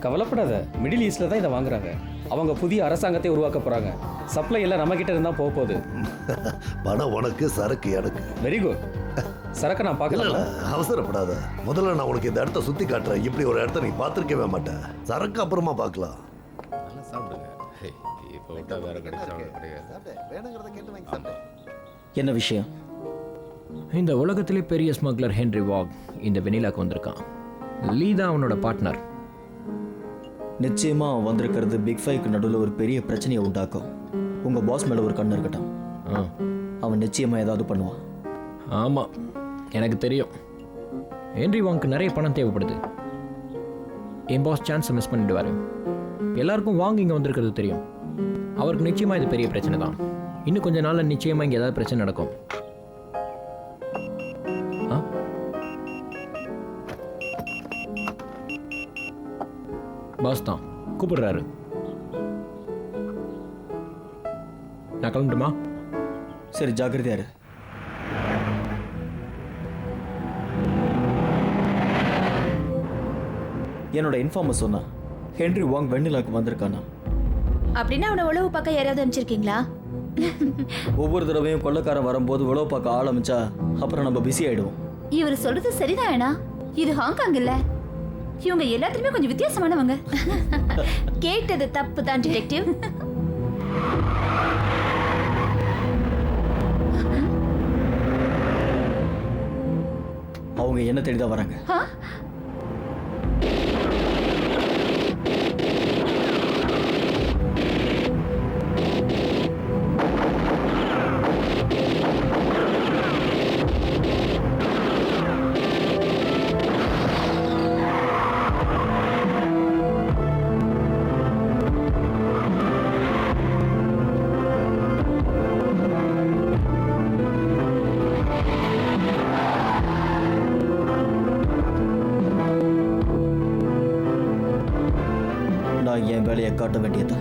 கவலைப்படாத, மிடில் ஈஸ்டில் தான் இதை வாங்குறாங்க. அவங்க புதிய அரசாங்கத்தை உருவாக்க போகிறாங்க. சப்ளை எல்லாம் நம்ம கிட்ட இருந்தால் போக போகுது. பணம் உனக்கு, சரக்கு எனக்கு. Very good. சரக்கு நான் இல்ல பார்க்கல. இல்ல, அவசரப்படாத. முதல்ல நான் உனக்கு இந்த இடத்த சுத்தி காட்டுறேன். இப்படி ஒரு இடத்த நீ பார்த்திருக்கவே மாட்டேன். சரக்கு அப்புறமா பார்க்கலாம். நல்லா சாப்பிடுங்க. இப்போ விட்டா வேற கிடைச்சா கிடையாது. என்ன விஷயம்? இந்த உலகத்திலே பெரிய ஸ்மக்லர் ஹென்ரி வாக் இந்த வெனிலாக்கு வந்திருக்கான். லீ தான் அவனோட பார்ட்னர். நிச்சயமா அவன் வந்திருக்கிறது பிக் ஃபைவ்க்கு நடுவில் ஒரு பெரிய பிரச்சனையை உண்டாக்கும். உங்க பாஸ் மேல ஒரு கண்ணு இருக்கட்டும். அவன் நிச்சயமா ஏதாவது பண்ணுவான். ஆமாம், எனக்கு தெரியும். ஹென்ரி வாங்க்கு நிறைய பணம் தேவைப்படுது. என் பாஸ் சான்ஸை மிஸ் பண்ணிடுவார். எல்லாருக்கும் வாங்க இங்கே வந்திருக்கிறது தெரியும். அவருக்கு நிச்சயமாக இது பெரிய பிரச்சனை தான். இன்னும் கொஞ்ச நாளில் நிச்சயமாக இங்கே ஏதாவது பிரச்சனை நடக்கும். பாஸ் தான் கூப்பிடுறாரு. நான் கிளம்பட்டுமா? சரி, ஜாக்கிரதையா இரு. என்னோட இன்ஃபார்மர் சொன்னா ஹென்ரி வாங் வெண்ணிலாக்கு வந்திருக்கானா. அப்படின்னா அவனை உழவு பார்க்க யாராவது அனுப்பிச்சிருக்கீங்களா? ஒவ்வொரு தடவையும் கொள்ளைக்காரன் வரும்போது உழவு பார்க்க ஆரம்பிச்சா அப்புறம் நம்ம பிஸி ஆயிடுவோம். இவர் சொல்றது சரிதான் ஏனா, இது ஹாங்காங் இல்ல. இவங்க எல்லாத்துலயுமே கொஞ்சம் வித்தியாசமானவங்க. கேட்டது தப்பு தான் டிடெக்டிவ். அவங்க என்ன தேடிதான் வராங்க. நான் என் வேலையை காட்ட வேண்டியது.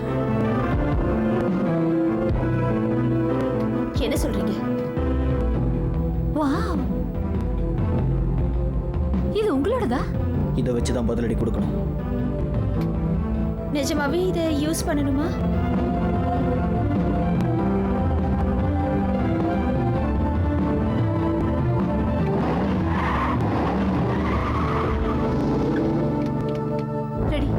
என்ன சொல்றீங்க? வாவ், இது உங்களோடதா? இதை வச்சுதான் பதிலடி கொடுக்கணும். நிஜமாவே இதை யூஸ் பண்ணணுமா? ரெடி.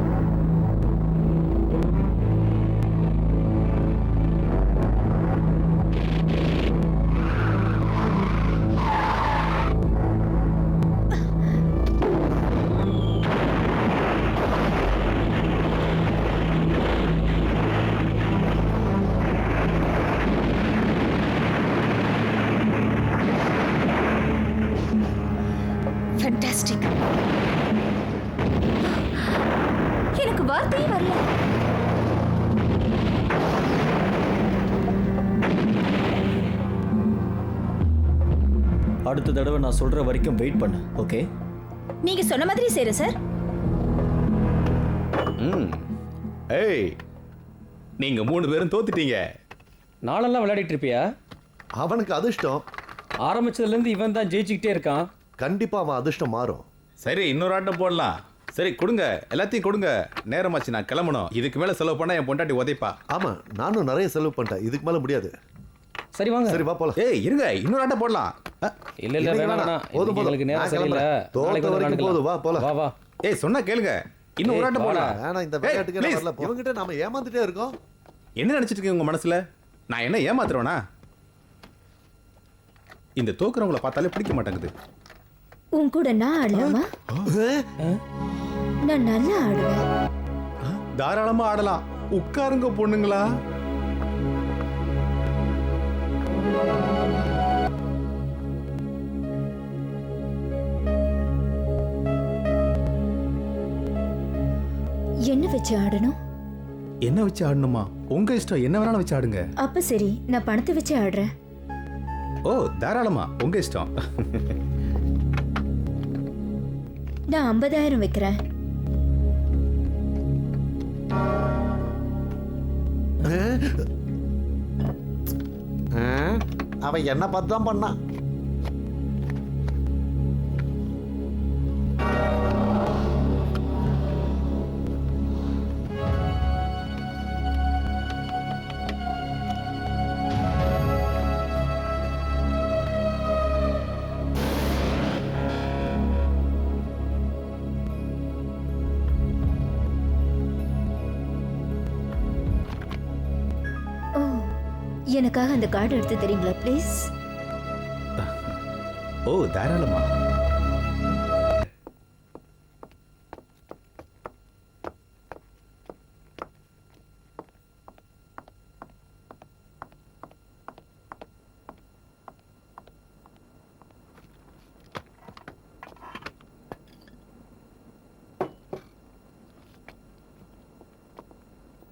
ஃபேண்டாஸ்டிக். எனக்கு வார்த்தையே வரல. அடுத்த தடவை நான் சொல்ற வரைக்கும் வெயிட் பண்ணு. ஓகே? நீங்க சொன்ன மாதிரி செய்றேன் சார். ஏய், நீங்க 3 பேரும் தோத்துட்டீங்க. நாளெல்லாம் விளையாடிட்டு இருப்பியா? அவனுக்கு அதிர்ஷ்டம். ஆரம்பிச்சதுலேருந்து இவன் தான் ஜெயிச்சுக்கிட்டே இருக்கான். கண்டிப்பா அவன் அதிர்ஷ்டம் மாறும். சரி, இன்னொரு ஆட்டம் போடலாம். சரி, கொடுங்க, எல்லாத்தையும் கொடுங்க. நேரமாச்சு, நான் கிளம்பணும். இதுக்கு மேல செலவு பண்ணா என் பொண்டாட்டி உதைப்பா. ஆமா, நானும் நிறைய செலவு பண்ணிட்டேன். இதுக்கு மேல முடியாது. சரி வாங்க. சரி வா போலாம். ஏய் இருங்க, இன்னொரு ஆட்டம் போடலாம். இல்ல இல்ல, வேணாம் வேணாம். போதும் போதும். உங்களுக்கு நேரம் நான் சரியில்லை. கிளம்புறேன். நாளைக்கு தோத்த வந்து வரைக்கும் போதும். வா போலாம். வா வா. ஏய், சொன்னா கேளுங்க. இன்னும் ஒரு ஆட்டம் போடலாம். வேணாம், இந்த விளையாட்டுக்கு நான் வரல. இவங்கிட்ட நாம ஏமாந்துட்டே இருக்கோம். என்ன நினைச்சிட்டு இருக்கீங்க உங்க மனசுல? நான் என்ன ஏமாத்துறேனா? இந்த தோக்குறவங்கள பார்த்தாலே பிடிக்க மாட்டேங்குது. உன் கூட நான் ஆடலாமா? நான் நல்லா ஆடுவேன். தாராளமா ஆடலாம். உட்காருங்க பொண்ணுங்களா. என்ன வச்சு ஆடணும்? என்ன வச்சு ஆடணுமா? உங்க இஷ்டம், என்ன வேணாலும் வச்சு ஆடுங்க. அப்ப சரி, நான் பணத்தை வச்சு ஆடுறேன். ஓ, தாராளமா, உங்க இஷ்டம். நான் 50,000 வைக்கிறேன். அவன் என்ன பார்த்து தான் பண்ணான். எனக்காக அந்த கார்டு எடுத்து தரீங்களா ப்ளீஸ்? ஓ தாராளமா.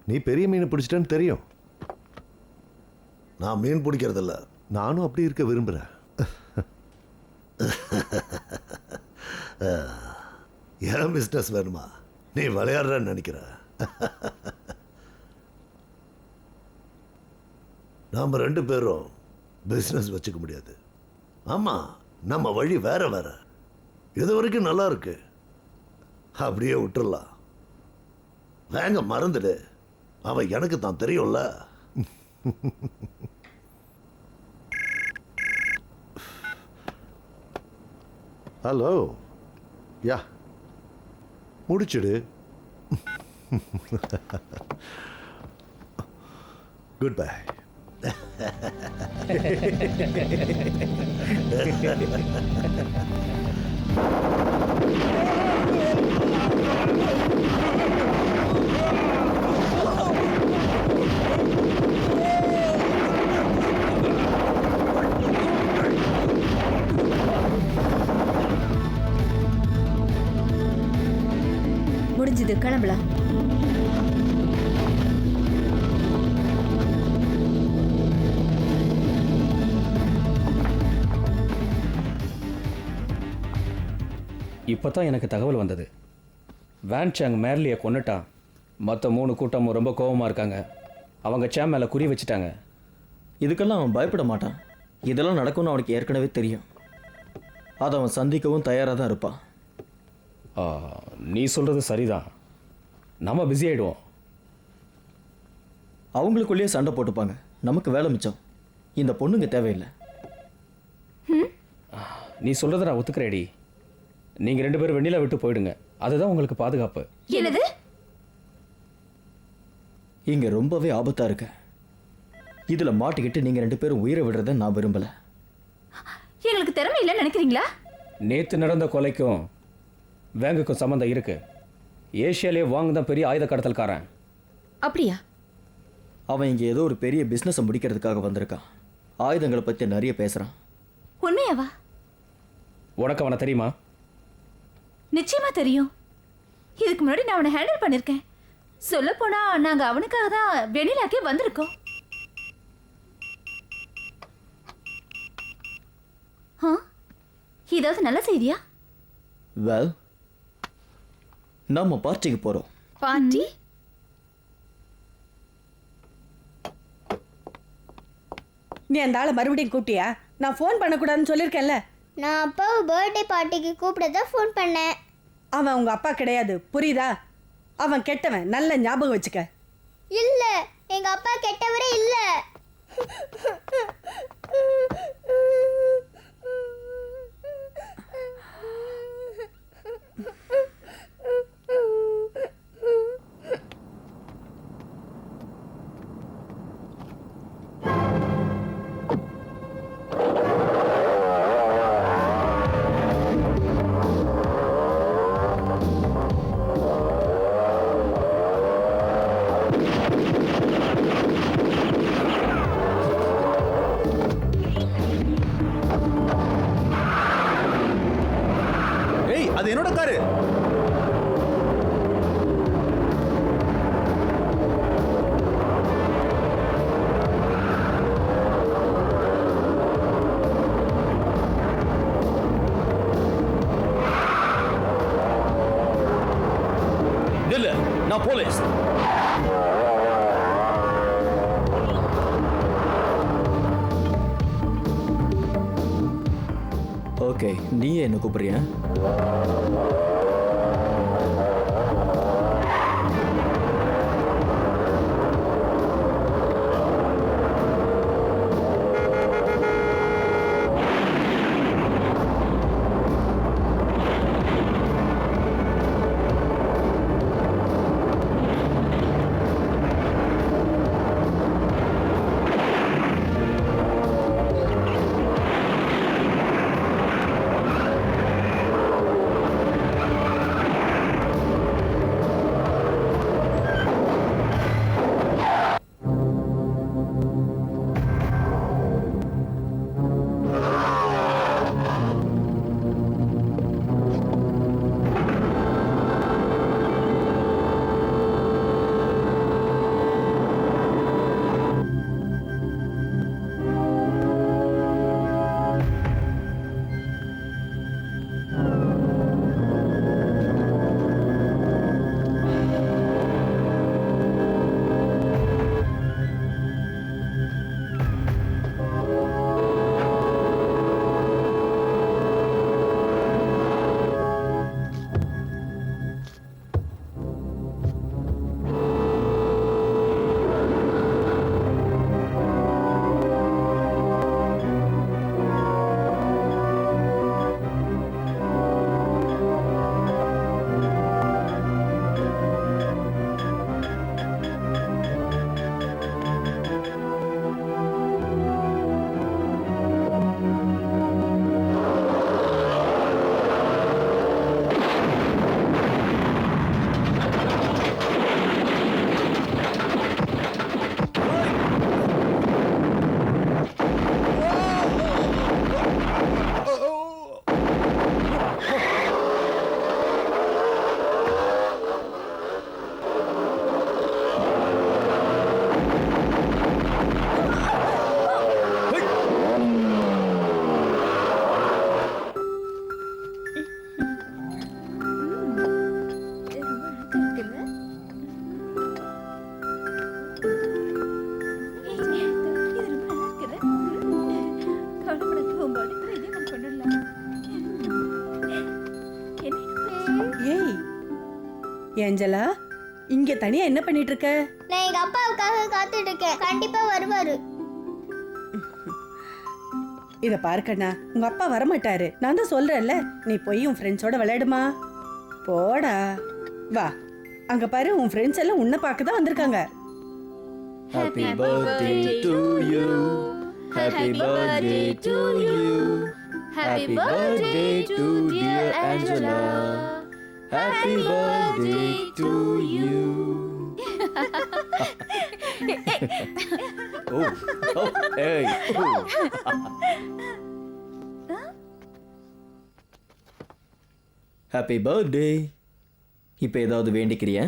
நீ பெரிய மீன் பிடிச்சிட்டேன்னு தெரியும். நான் மீன் பிடிக்கிறதில்ல, நானும் அப்படி இருக்க விரும்புகிறேன். ஏன் பிஸ்னஸ் வேணுமா? நீ விளையாடுறன்னு நினைக்கிற? நாம் 2 பேரும் பிஸ்னஸ் வச்சுக்க முடியாது. ஆமாம், நம்ம வழி வேற வேற. இது வரைக்கும் நல்லா இருக்கு, அப்படியே விட்டுறலாம். வேங்க மறந்துடு, அவன் எனக்கு தான் தெரியும்ல. ஹலோ, யா முடிச்சிடு. Good bye. முடிஞ்சது, கிளம்பலாம். இப்போ தான் எனக்கு தகவல் வந்தது. வேன் சாங் மேர்லியை கொன்னுட்டான். மற்ற 3 கூட்டமும் ரொம்ப கோபமாக இருக்காங்க. அவங்க சேம் மேலே குறி வச்சுட்டாங்க. இதுக்கெல்லாம் அவன் பயப்பட மாட்டான். இதெல்லாம் நடக்கும்னு அவனுக்கு ஏற்கனவே தெரியும். அதை அவன் சந்திக்கவும் தயாராக தான் இருப்பான். நீ சொல்கிறது சரிதான். நம்ம பிஸி ஆகிடுவோம். அவங்களுக்குள்ளேயே சண்டை போட்டுப்பாங்க. நமக்கு வேலை மிச்சம். இந்த பொண்ணுங்க தேவையில்லை. நீ சொல்கிறத நான் ஒத்துக்கிறேடி. நீங்கள் 2 பேரும் வெண்ணிலா விட்டு போயிடுங்க. அதுதான் உங்களுக்கு பாதுகாப்பு. என்னது? இங்கே ரொம்பவே ஆபத்தாக இருக்கு. இதில் மாட்டிக்கிட்டு நீங்கள் 2 பேரும் உயிரை விடுறதை நான் விரும்பலை. எங்களுக்கு திறமை இல்லைன்னு நினைக்கிறீங்களா? நேற்று நடந்த கொலைக்கும் வேங்குக்கும் சம்மந்தம் இருக்கு. ஏஷியாலே வாங்க தான் பெரிய ஆயுத கடத்தல்காரன். அப்படியா? அவன் இங்கே ஏதோ ஒரு பெரிய பிஸ்னஸை முடிக்கிறதுக்காக வந்திருக்கான். ஆயுதங்களை பற்றி நிறைய பேசுகிறான். உண்மையாவா? உனக்கு அவனை தெரியுமா? நிச்சயமா தெரியும். இதுக்கு முன்னாடி நான் அவனை ஹேண்டில் பண்ணிருக்கேன். சொல்ல போனா நாங்க அவனுக்காக தான் வெண்ணிலாக்கே வந்திருக்கோம். ஏதாவது நல்ல செய்தியா? வெல், நம்ம பார்ட்டிக்கு போகிறோம். பார்ட்டி? நீ அந்த ஆளை மறுபடியும் கூப்பிட்டியா? நான் ஃபோன் பண்ணக்கூடாதுன்னு சொல்லியிருக்கேன்ல. நான் அப்பாவை பர்த்டே பார்ட்டிக்கு கூப்பிட தான் ஃபோன் பண்ணேன். அவன் உங்க அப்பா கிடையாது, புரியுதா? அவன் கெட்டவன், நல்ல ஞாபகம் வச்சுக்க. இல்ல, எங்க அப்பா கெட்டவரே இல்ல. அது என்னோட காரு. இல்லை, நான் போலீஸ். ஓகே, நீயே என்ன கூப்பிடுறியா? ஏஞ்சலா இங்க தனியா என்ன பண்ணிட்டு இருக்க? நான் எங்க அப்பாவுக்காக காத்துட்டு இருக்கேன். கண்டிப்பா வருவாரு. இத பாரு கண்ணா, உங்க அப்பா வரமாட்டாரு. நான் தான் சொல்றேன்ல, நீ போய் உன் ஃப்ரெண்ட்ஸோட விளையாடுமா. போடா, வா. அங்க பாரு, உன் ஃப்ரெண்ட்ஸ் எல்லாம் உன்னை பார்க்க தான் வந்திருக்காங்க. Happy birthday to you. Happy birthday to you. Happy birthday to dear Angela. Happy birthday to you. ஓ ஓ ஏய். Happy birthday. இப்போ ஏதாவது வேண்டிக்கிறியா?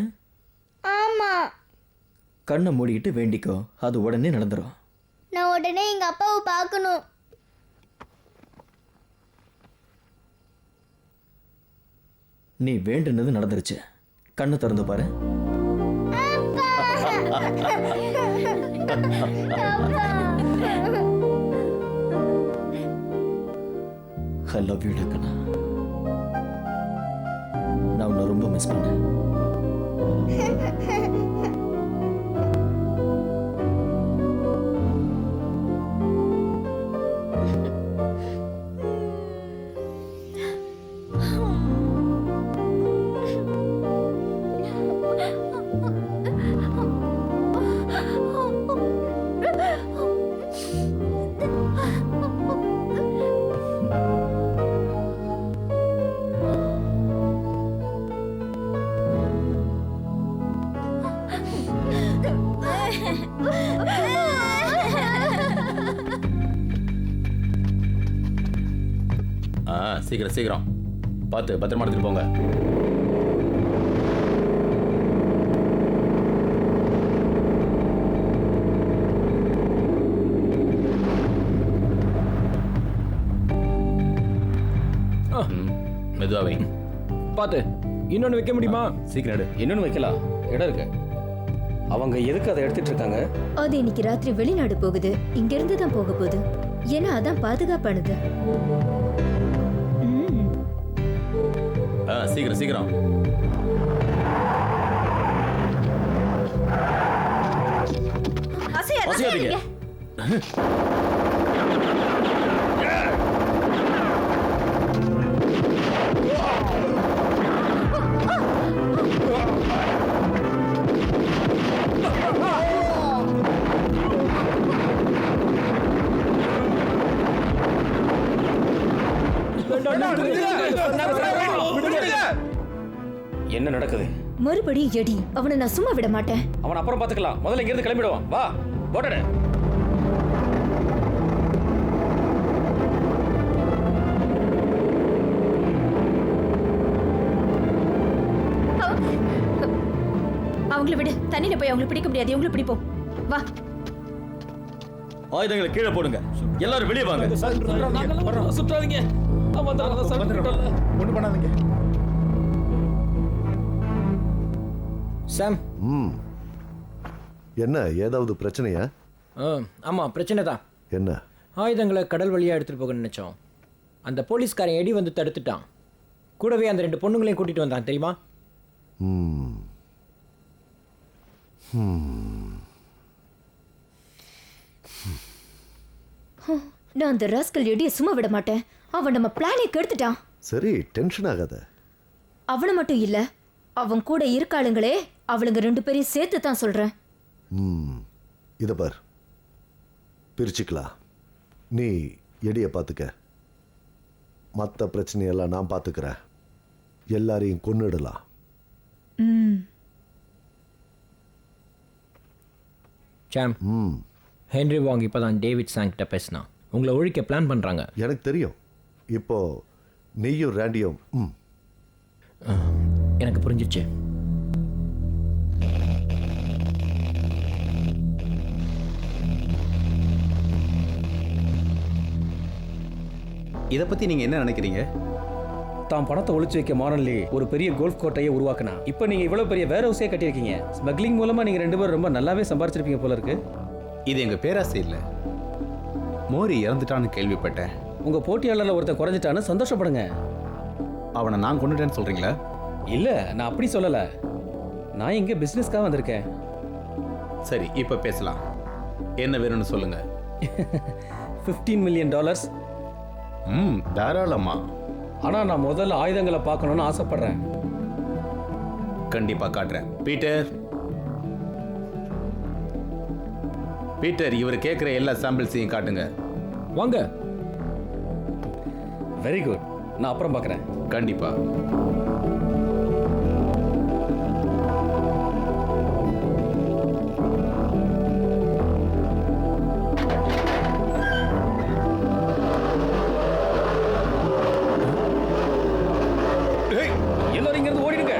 ஆமா, கண்ணை மூடிக்கிட்டு வேண்டிக்கோ, அது உடனே நடந்துரும். நான் உடனே எங்க அப்பாவை பார்க்கணும். நீ வேண்டுனது நடந்துருச்சு. கண்ணை திறந்து பாரு. I love you, கண்ணா. நான் உன்னை ரொம்ப மிஸ் பண்ணேன். சீக்கிரம் சீக்கிரம் பார்த்து பத்திரமா எடுத்துட்டு போங்க. மெதுவாவை பார்த்து இன்னொன்று வைக்க முடியுமா? சீக்கிரம் எடு. இன்னொன்று வைக்கலாம், இடம் இருக்கு. அவங்க எதுக்கு அதை எடுத்துட்டு இருக்காங்க? அது இன்னைக்கு ராத்திரி வெளிநாடு போகுது. இங்க இருந்து தான் போக போகுது. ஏன்னா அதான் பாதுகாப்பானது. சீக்கிரம் சீக்கிரம். அசையாதீங்க. என்ன நடக்குது? மறுபடியும் எடி. அவனை நான் சும்மா விட மாட்டேன். அவன் அப்புறம் பார்த்துக்கலாம். முதல்ல இங்கிருந்து கிளம்பிடுவான். வா போட்டட. அவங்கள விடு. தண்ணியில போய் அவங்களை பிடிக்க முடியாது. இவங்களை பிடிப்போம். வா. ஆயுதங்களை கீழே போடுங்க. எல்லாரும் வெளியே வாங்க. சுற்றாதீங்க. ஒன்றும் பண்ணாதீங்க. சாம். என்ன, ஏதாவது பிரச்சனையா? ஆமாம், பிரச்சனை தான். என்ன? ஆயுதங்களை கடல் வழியாக எடுத்துகிட்டு போக நினச்சோம். அந்த போலீஸ்காரன் எடி வந்து தடுத்துட்டான். கூடவே அந்த 2 பொண்ணுங்களையும் கூட்டிகிட்டு வந்தான், தெரியுமா? நான் அந்த ராஸ்கல் எடியை சும்மா விட மாட்டேன். அவன் நம்ம பிளானை கெடுத்துட்டான். சரி, டென்ஷன் ஆகாத. அவனை மட்டும் இல்ல, அவன் கூட இருக்காளுங்களே, அவளுங்க 2 பேரையும் சேர்த்து தான் சொல்றேன். இத பார், பிரிச்சுக்கலாம். நீ எடியை பார்த்துக்க, மற்ற பிரச்சனையெல்லாம் நான் பார்த்துக்கிறேன். எல்லாரையும் கொன்னுடலாம். சாம், ஹென்ரி வாங் இப்போ தான் டேவிட் சாங்கிட்ட பேசினான். உங்களை ஒழிக்க பிளான் பண்ணுறாங்க. எனக்கு தெரியும். இப்போ நீயும் ரேண்டியும் எனக்கு புரிஞ்சிச்சு. இதை பற்றி நீங்கள் என்ன நினைக்கிறீங்க? தான் பணத்தை ஒளிச்சு வைக்க மாறன்லி ஒரு பெரிய கோல்ஃப் கோட்டையை உருவாக்கினா. இப்போ நீங்கள் இவ்வளோ பெரிய வேர் ஹவுஸே கட்டியிருக்கீங்க. ஸ்மக்லிங் மூலமாக நீங்கள் 2 பேரும் ரொம்ப நல்லாவே சம்பாரிச்சிருப்பீங்க போல இருக்கு. இது எங்கள் பேராசை இல்லை. மோரி இறந்துட்டான்னு கேள்விப்பட்டேன். உங்கள் போட்டியாளரில் ஒருத்தன் குறைஞ்சிட்டான்னு சந்தோஷப்படுங்க. அவனை நான் கொண்டுட்டேன்னு சொல்கிறீங்களா? இல்லை, நான் அப்படி சொல்லலை. நான் இங்கே பிஸ்னஸ்க்காக வந்திருக்கேன். சரி, இப்போ பேசலாம். என்ன வேணும்னு சொல்லுங்க. $15 மில்லியன். தாராளமா. ஆனால் நான் முதல்ல ஆயுதங்களை பார்க்கணுன்னு ஆசைப்படுறேன். கண்டிப்பா காட்டுறேன். பீட்டர், இவர் கேட்குற எல்லா சாம்பிள்ஸையும் காட்டுங்க. வாங்க. Very good. நான் அப்புறம் பார்க்குறேன். கண்டிப்பா. எல்லாரும் இங்கிருந்து ஓடிடுங்க.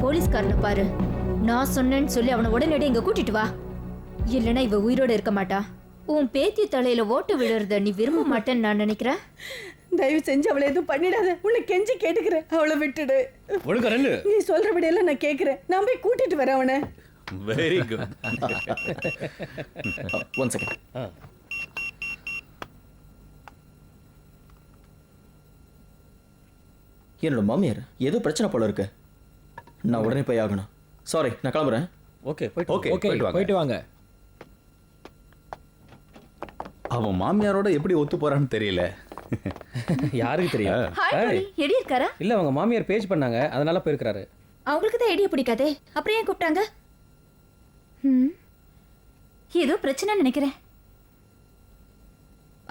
போலீஸ்காரனை பாரு. நான் சொன்னேன்னு சொல்லி அவனை உடனடி இங்க கூட்டிட்டு வா. இல்லைன்னா இவ உயிரோட இருக்க மாட்டா. உன் பேத்தி தலையில ஓட்டு விழுறத நீ விரும்ப மாட்டேன்னு நான் நினைக்கிறேன். தயவு செஞ்சு அவளை எதுவும் பண்ணிடாத. உன்னை கெஞ்சி கேட்டுக்கிறேன், அவளை விட்டுடு. ஒழுங்கு. நீ சொல்றபடியெல்லாம் நான் கேட்கிறேன். நான் போய் கூட்டிட்டு வரேன் அவனை. Very good. One second. என்னோட மாமியார் ஏதோ பிரச்சனை போல இருக்கு. நான் உடனே போய் ஆகணும். சாரி, நான் கிளம்புறேன். ஓகே போயிட்டு வாங்க. அவன் மாமியாரோட எப்படி ஒத்து போறான்னு தெரியல. யாருக்கு தெரியும்? ஹாய் டோனி, எடி இருக்காரா? இல்லை, அவங்க மாமியார் பேஜ் பண்ணாங்க, அதனால போயிருக்கிறாரு. அவங்களுக்கு தான் எடியை பிடிக்காதே, அப்புறம் ஏன் கூப்பிட்டாங்க? ஏதோ பிரச்சனை நினைக்கிறேன்.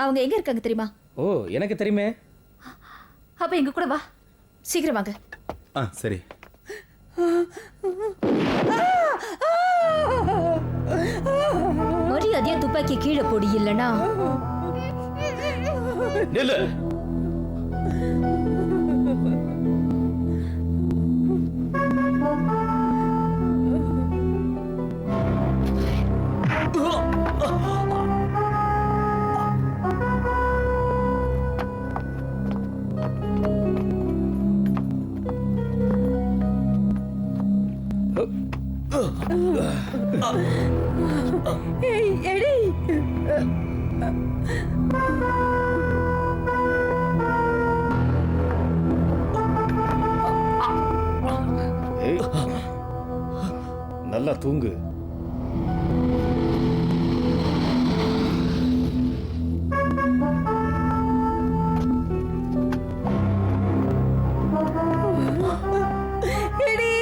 அவங்க எங்க இருக்காங்க தெரியுமா? ஓ, எனக்கு தெரியுமே. அப்ப எங்க கூட வா, சீக்கிரம் வாங்க. சரி. மரியாதையா துப்பாக்கி கீழே போடி, இல்லனா நில்லு. ஏய் எடி, நல்லா தூங்கு. எடி.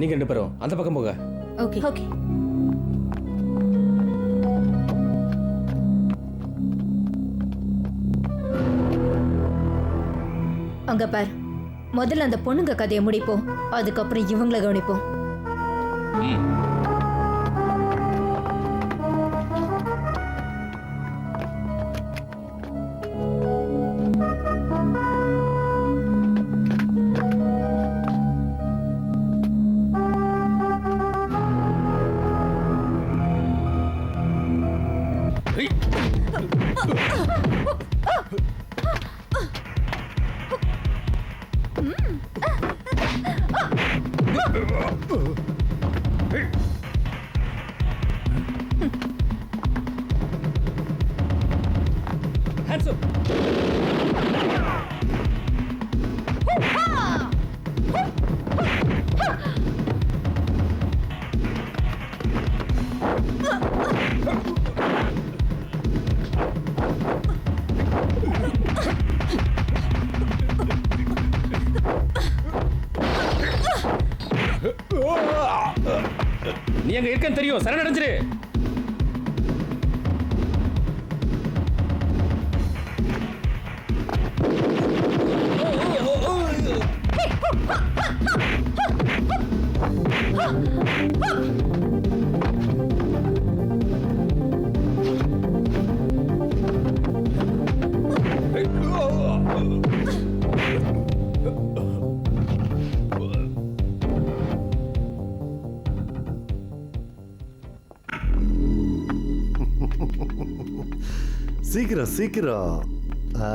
நீங்க 2 பேரும் அந்த பக்கம் போக. Okay okay. அங்க பார், முதல்ல அந்த பொண்ணுங்க கதையை முடிப்போம், அதுக்கப்புறம் இவங்கள கவனிப்போம். Hands up. நீ அங்க இருக்கன்னு தெரியும், சரணடைஞ்சிரு. சீக்கிரம் சீக்கிரம். ஆ?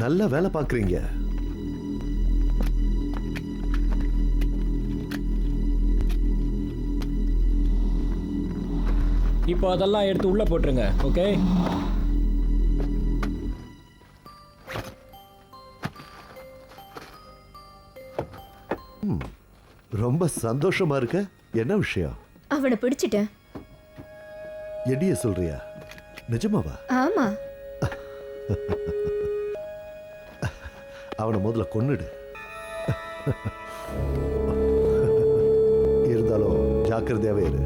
நல்ல வேலை பார்க்குறீங்க. இப்போ அதெல்லாம் எடுத்து உள்ளே போட்டுருங்க. ஓகே, ரொம்ப சந்தோஷமா இருக்க. என்ன விஷயம்? அவனை பிடிச்சிட்டேன். எடிய சொல்றியா? நிஜமாவா? ஆமா. அவனை முதல்ல கொன்னுடு. இருந்தாலும் ஜாக்கிரதையாவே இரு.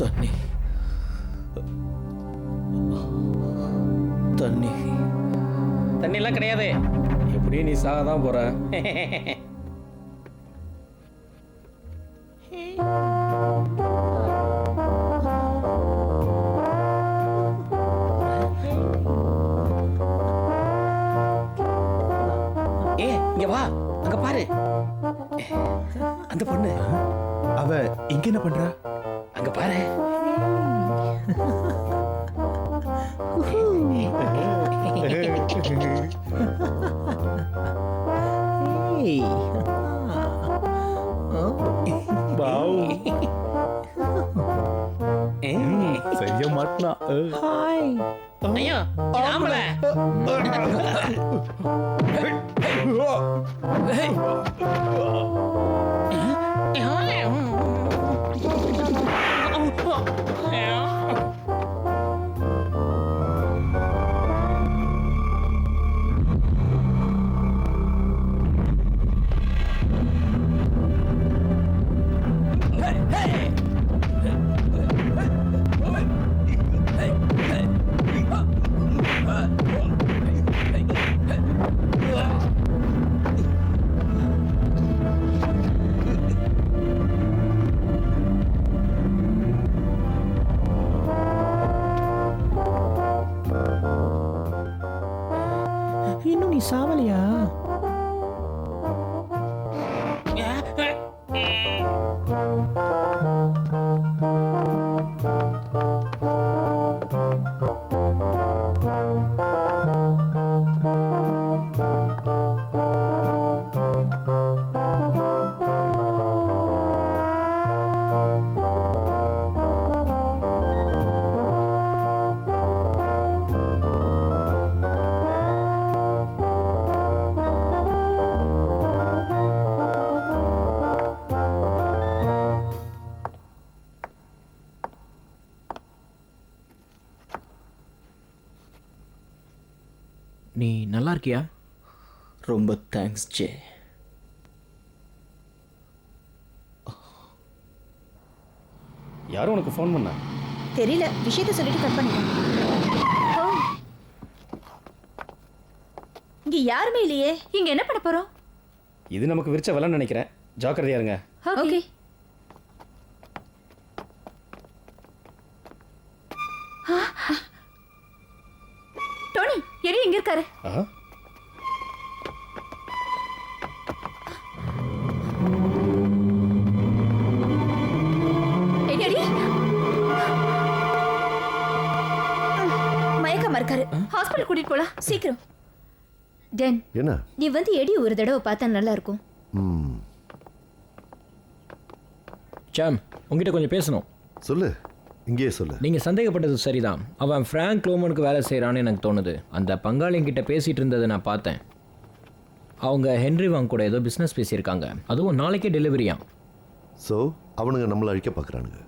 தண்ணி தண்ணி தண்ணியெல்லாம் கிடையாது. எப்படியும் நீ சாக தான் போற. ஏ இங்க வா, அங்க பாரு அந்த பொண்ணு. அவ இங்க என்ன பண்றா? அங்க பாரு. செய்ய மாட்டா. ஐயா ஆம்பளை. இன்னும் நீ சாவலையா? நீ நல்லா இருக்கியா? ரொம்ப தேங்க்ஸ் ஜே. யாரும் உனக்கு ஃபோன் பண்ணா? தெரியல, விஷயத்த சொல்லிட்டு கட் பண்ணிட்டேன். இங்க யாருமே இல்லையே. இங்க என்ன பண்ண போறோம்? இது நமக்கு விரிச்ச வலன்னு நினைக்கிறேன். ஜாக்கிரதையா இருங்க. ஓகே. டோனி, எடி எங்க இருக்காரு? எடி மயக்கமா இருக்காரு. ஹாஸ்பிடல் கூட்டிட்டு போலாம் சீக்கிரம். டென், என்ன? நீ வந்து எடி ஒரு தடவை பார்த்தா நல்லா இருக்கும். சாம், உங்ககிட்ட கொஞ்சம் பேசணும். சொல்லு, இங்கேயே சொல்லு. நீங்கள் சந்தேகப்பட்டது சரிதான். அவன் ஃப்ராங்க் லோமனுக்கு வேலை செய்கிறான்னு எனக்கு தோணுது. அந்த பங்காளிங்கிட்ட பேசிகிட்டு இருந்ததை நான் பார்த்தேன். அவங்க ஹென்ரி வாங் கூட ஏதோ பிஸ்னஸ் பேசியிருக்காங்க. அதுவும் நாளைக்கே டெலிவரியா. ஸோ அவனுங்க நம்மளை அழிக்க பார்க்குறானுங்க.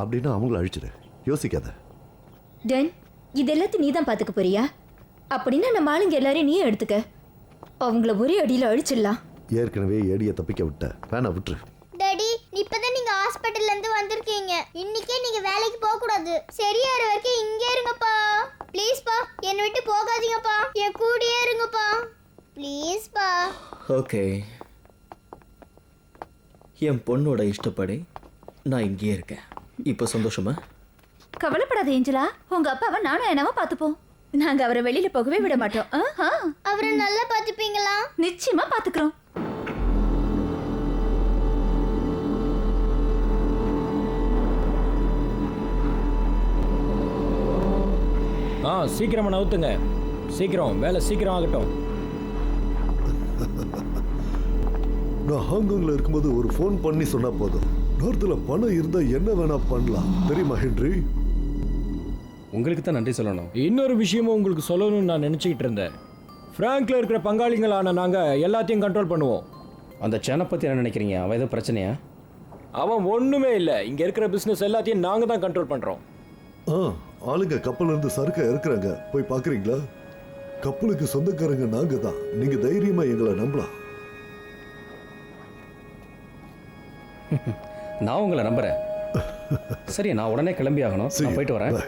அப்படின்னா அவங்கள அழிச்சிடு, யோசிக்காத. டென் இது எல்லாத்தையும் நீ தான் பார்த்துக்க போறியா? அப்படின்னா நம்ம ஆளுங்க எல்லாரையும் நீயே எடுத்துக்க. அவங்கள ஒரே அடியில் அழிச்சிடலாம். ஏற்கனவே ஏடியை தப்பிக்க விட்ட, வேணா விட்டுரு. டாடி இப்பதான் நீங்க ஹாஸ்பிட்டல்ல இருந்து வந்திருக்கீங்க. இன்னைக்கே நீங்க வேலைக்கு போக கூடாது. சரியாற வரைக்கும் இங்கே இருங்கப்பா. ப்ளீஸ் பா, என்னை விட்டு போகாதீங்கப்பா. என் கூடயே இருங்கப்பா ப்ளீஸ் பா. ஓகே, என் பொண்ணோட இஷ்டப்படி நான் இங்கேயே இருக்கேன். இப்போ சந்தோஷமா? கவலைப்படாத ஏஞ்சலா, உங்க அப்பாவை நானும் என்னவோ பார்த்துப்போம். நாங்க அவரை வெளியில போகவே விட மாட்டோம். அவரை நல்லா பார்த்துப்பீங்களா? நிச்சயமா பாத்துக்கிறோம். சீக்கிரமா நவுத்துங்க. சீக்கிரம் வேலை சீக்கிரம் ஆகட்டும். நான் ஹாங்காங்ல இருக்கும்போது ஒரு ஃபோன் பண்ணி சொன்னா போதும். நார்த்தில் பணம் இருந்தா என்ன வேணா பண்ணலாம், தெரியுமா ஹென்றி? உங்களுக்கு தான் நன்றி சொல்லணும். இன்னொரு விஷயமும் உங்களுக்கு சொல்லணும்னு நான் நினச்சிக்கிட்டு இருந்தேன். ஃப்ராங்க்ல இருக்கிற பங்காளிங்களான நாங்கள் எல்லாத்தையும் கண்ட்ரோல் பண்ணுவோம். அந்த சேனை பற்றி என்ன நினைக்கிறீங்க? அவன் எதுவும் பிரச்சனையா? அவன் ஒன்றுமே இல்லை. இங்கே இருக்கிற பிஸ்னஸ் எல்லாத்தையும் நாங்கள் தான் கண்ட்ரோல் பண்ணுறோம். ஆளுங்க கப்பல் இருந்து சரக்கு இருக்கிறாங்க, போய் பார்க்குறீங்களா? கப்பலுக்கு சொந்தக்காரங்க நாங்க தான். நீங்க தைரியமா எங்களை நம்பலாம். நான் உங்களை நம்புறேன். சரி, நான் உடனே கிளம்பி ஆகணும். நான் போயிட்டு வரேன்.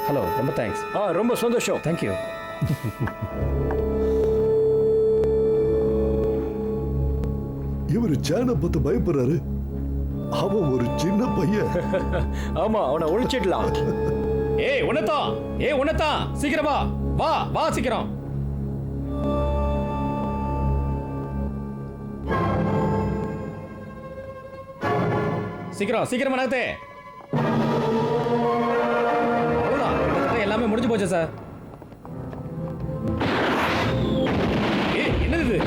ஹலோ, ரொம்ப தேங்க்ஸ். ரொம்ப சந்தோஷம். தேங்க்யூ. இவர் சேனை பார்த்து பயப்படுறாரு. அவன் ஒரு சின்ன பையன். ஆமா, அவனை ஒழிச்சிடலாம். உன்னதா சீக்கிரம் வா சீக்கிரம். சீக்கிரமா நகத்தே. அவ்வளவுதான், எல்லாமே முடிஞ்சு போச்சு சார். என்னது இது?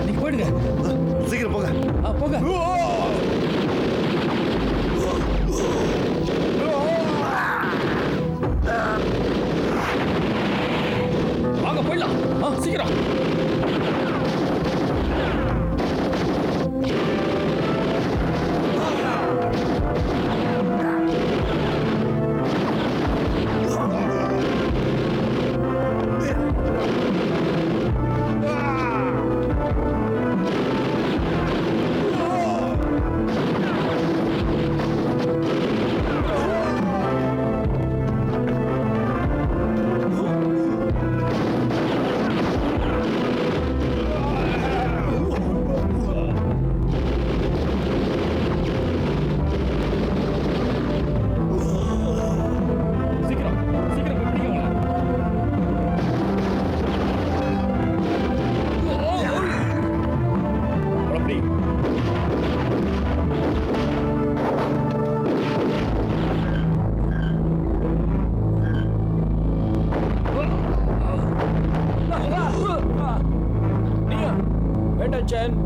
நீங்க போயிடுங்க. சீக்கிரம் போங்க. போங்க. வாங்க போயிடலாம். சீக்கிரம்.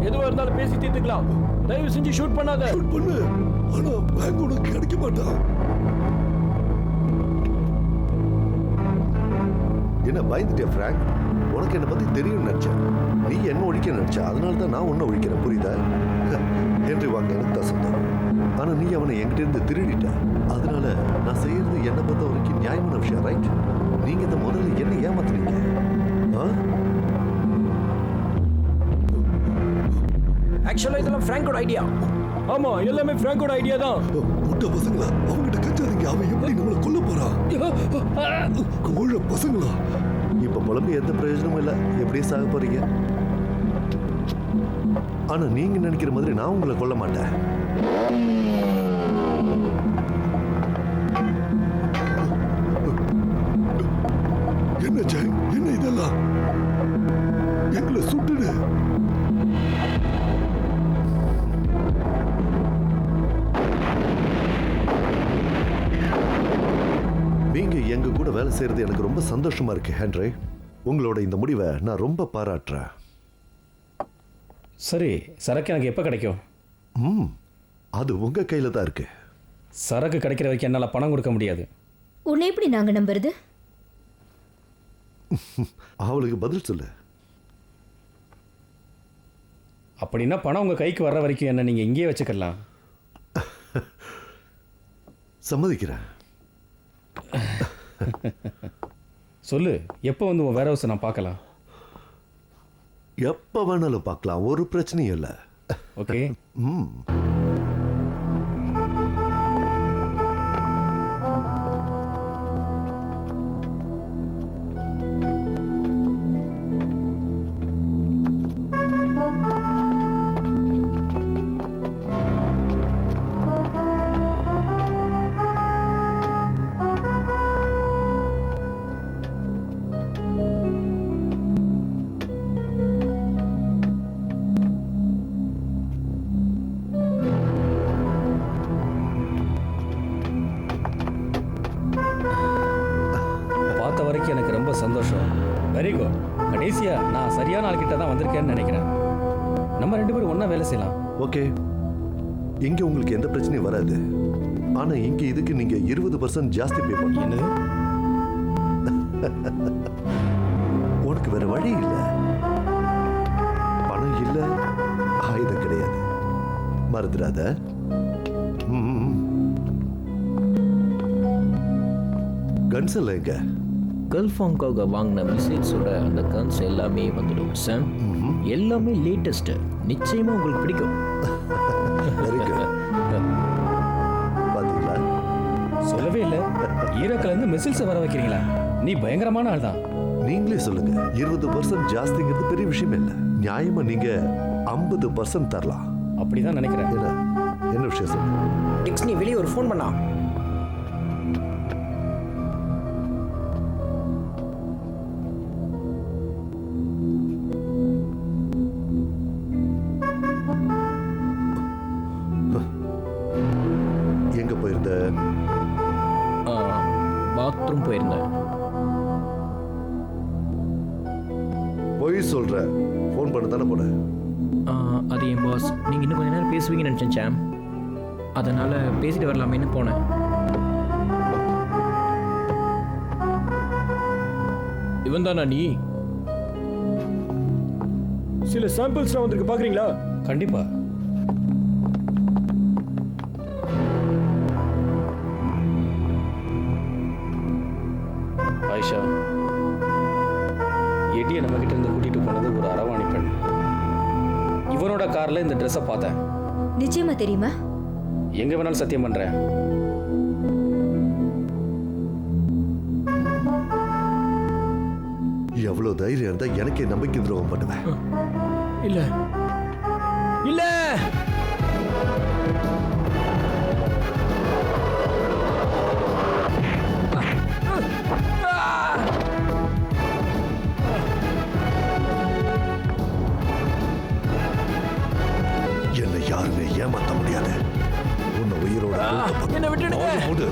எதுவா இருந்தாலும் பேசி தீர்த்துக்கலாம். தயவு செஞ்சு ஷூட் பண்ணாத. ஷூட் பண்ணு, ஆனா பேங்க் உனக்கு கிடைக்க மாட்டான். என்ன பயந்துட்டியா ஃப்ராங்க்? உனக்கு என்னை பத்தி தெரியும் நினைச்சேன். நீ என்ன ஒழிக்க நினைச்ச, அதனால தான் நான் உன்னை ஒழிக்கிறேன், புரியுதா? ஹென்றி வாங்க, எனக்கு தான் சொந்தம். ஆனா நீ அவனை என்கிட்ட இருந்து திருடிட்ட. அதனால நான் செய்யறது என்னை பொறுத்த வரைக்கும் நியாயமான விஷயம், ரைட்? நீங்க இந்த முதல்ல என்ன ஏமாத்துறீங்க? ஆக்சுவலா இதெல்லாம் ஃப்ராங்கோட ஐடியா. ஆமா, எல்லாமே ஃப்ராங்கோட ஐடியா தான். முட்டை பசங்களா, அவங்கிட்ட கஞ்சாதீங்க. அவன் எப்படி நம்மளை கொல்ல போறான்? கோழ பசங்களா, இப்ப புலம்பு எந்த பிரயோஜனமும் இல்ல. எப்படியே சாக போறீங்க. ஆனா நீங்க நினைக்கிற மாதிரி நான் உங்களை கொல்ல மாட்டேன். என்ன ஜெய், என்ன இதெல்லாம்? எங்களை சுட்டுடு. நீங்க எங்க கூட வேலை செய்யறது எனக்கு ரொம்ப சந்தோஷமா இருக்கு ஹென்றி. உங்களோட இந்த முடிவை நான் ரொம்ப பாராட்டுறேன். சரி, சரக்கு எனக்கு எப்போ கிடைக்கும்? அது உங்க கையில தான் இருக்கு. சரக்கு கிடைக்கிற வரைக்கும் என்னால் பணம் கொடுக்க முடியாது. உன்னை எப்படி நாங்க நம்புறது? அவளுக்கு பதில் சொல்லு. அப்படின்னா பணம் உங்கள் கைக்கு வர்ற வரைக்கும் என்ன நீங்கள் இங்கேயே வச்சுக்கலாம். சம்மதிக்கிறேன். சொல்லு, எப்போ வந்து உன் வேர் ஹவுஸை நான் பார்க்கலாம்? எப்போ வேணாலும் பார்க்கலாம், ஒரு பிரச்சனையும் இல்லை. ஓகே. ம். பார்த்த வரைக்கும் எனக்கு ரொம்ப சந்தோஷம். Very good. கடைசியாக நான் சரியான ஆள்கிட்ட தான் வந்திருக்கேன்னு நினைக்கிறேன். நம்ம 2 பேரும் ஒன்றா வேலை செய்யலாம். ஓகே, இங்க உங்களுக்கு எந்த பிரச்சனையும் வராது. ஆனா இங்க இதுக்கு நீங்க 20% ஜாஸ்தி பே பண்ணணும். என்னது? உனக்கு வேற வழி இல்ல. பணம் இல்ல, ஆயுதம் கிடையாது. மறந்துடாத. கன்ஸ் இல்ல எங்க? கல்ஃப் ஹாங்காக வாங்கின மிசைல்ஸோட அந்த கன்ஸ் எல்லாமே வந்துடும் சாம். எல்லாமே லேட்டஸ்ட். நிச்சயமா உங்களுக்கு பிடிக்கும். Very good. பாத்தீங்களா? சொல்லவே இல்லை. ஈராக்கிலேருந்து மிசில்ஸை வர வைக்கிறீங்களா? நீ பயங்கரமான ஆள் தான். நீங்களே சொல்லுங்க. 20% ஜாஸ்திங்கிறது பெரிய விஷயம் இல்லை. நியாயமா நீங்க 50% தரலாம். அப்படிதான் நினைக்கிறேன். என்ன விஷயம் சொல்லுங்க. டிக்ஸ், நீ வெளியே ஒரு ஃபோன் பண்ணா. எங்க போயிருந்த? பாத்ரூம் போயிருந்தேன். போய் சொல்ற. ஃபோன் பண்ண தானே போன. அது என் பாஸ். நீங்கள் இன்னும் கொஞ்ச நேரம் பேசுவீங்கன்னு நினச்சேன் சாம். அதனால் பேசிட்டு வரலாமேன்னு போனேன். இவன் தானா நீ? சில சாம்பிள்ஸ்லாம் வந்திருக்கு, பார்க்குறீங்களா? கண்டிப்பா. ஆயிஷா, எடியை நம்ம கிட்ட இருந்து கூட்டிட்டு போனது ஒரு அரவாணி பெண். இவனோட கார்ல இந்த ட்ரெஸ்ஸை பார்த்தேன். நிச்சயமா தெரியுமா? எங்க வேணாலும் சத்தியம் பண்றேன். எவ்வளவு தைரியம் இருந்தா எனக்கே நம்பிக்கை துரோகம் பண்ணுவேன். இல்ல இல்ல, என்னை யாருமே ஏமாத்த முடியாது. உன்னை உயிரோட என்ன விட்டுடுங்க. மூடு.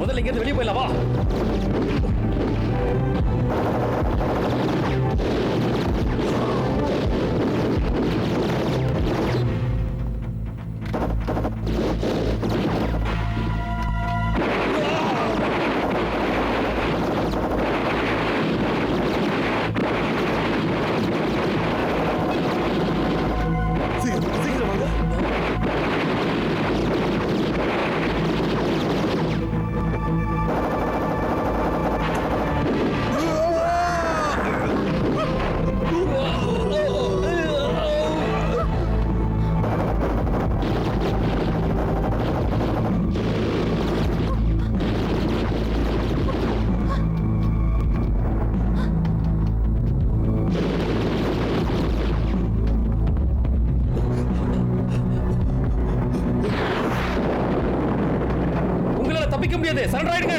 முதல்ல இங்க இருந்து வெளியே போயிடலாம் வா. சீக்கிரம் சீக்கிரம் வாங்க. உங்களால தப்பிக்க முடியாது, சரண்டர் ஆயிடுங்க.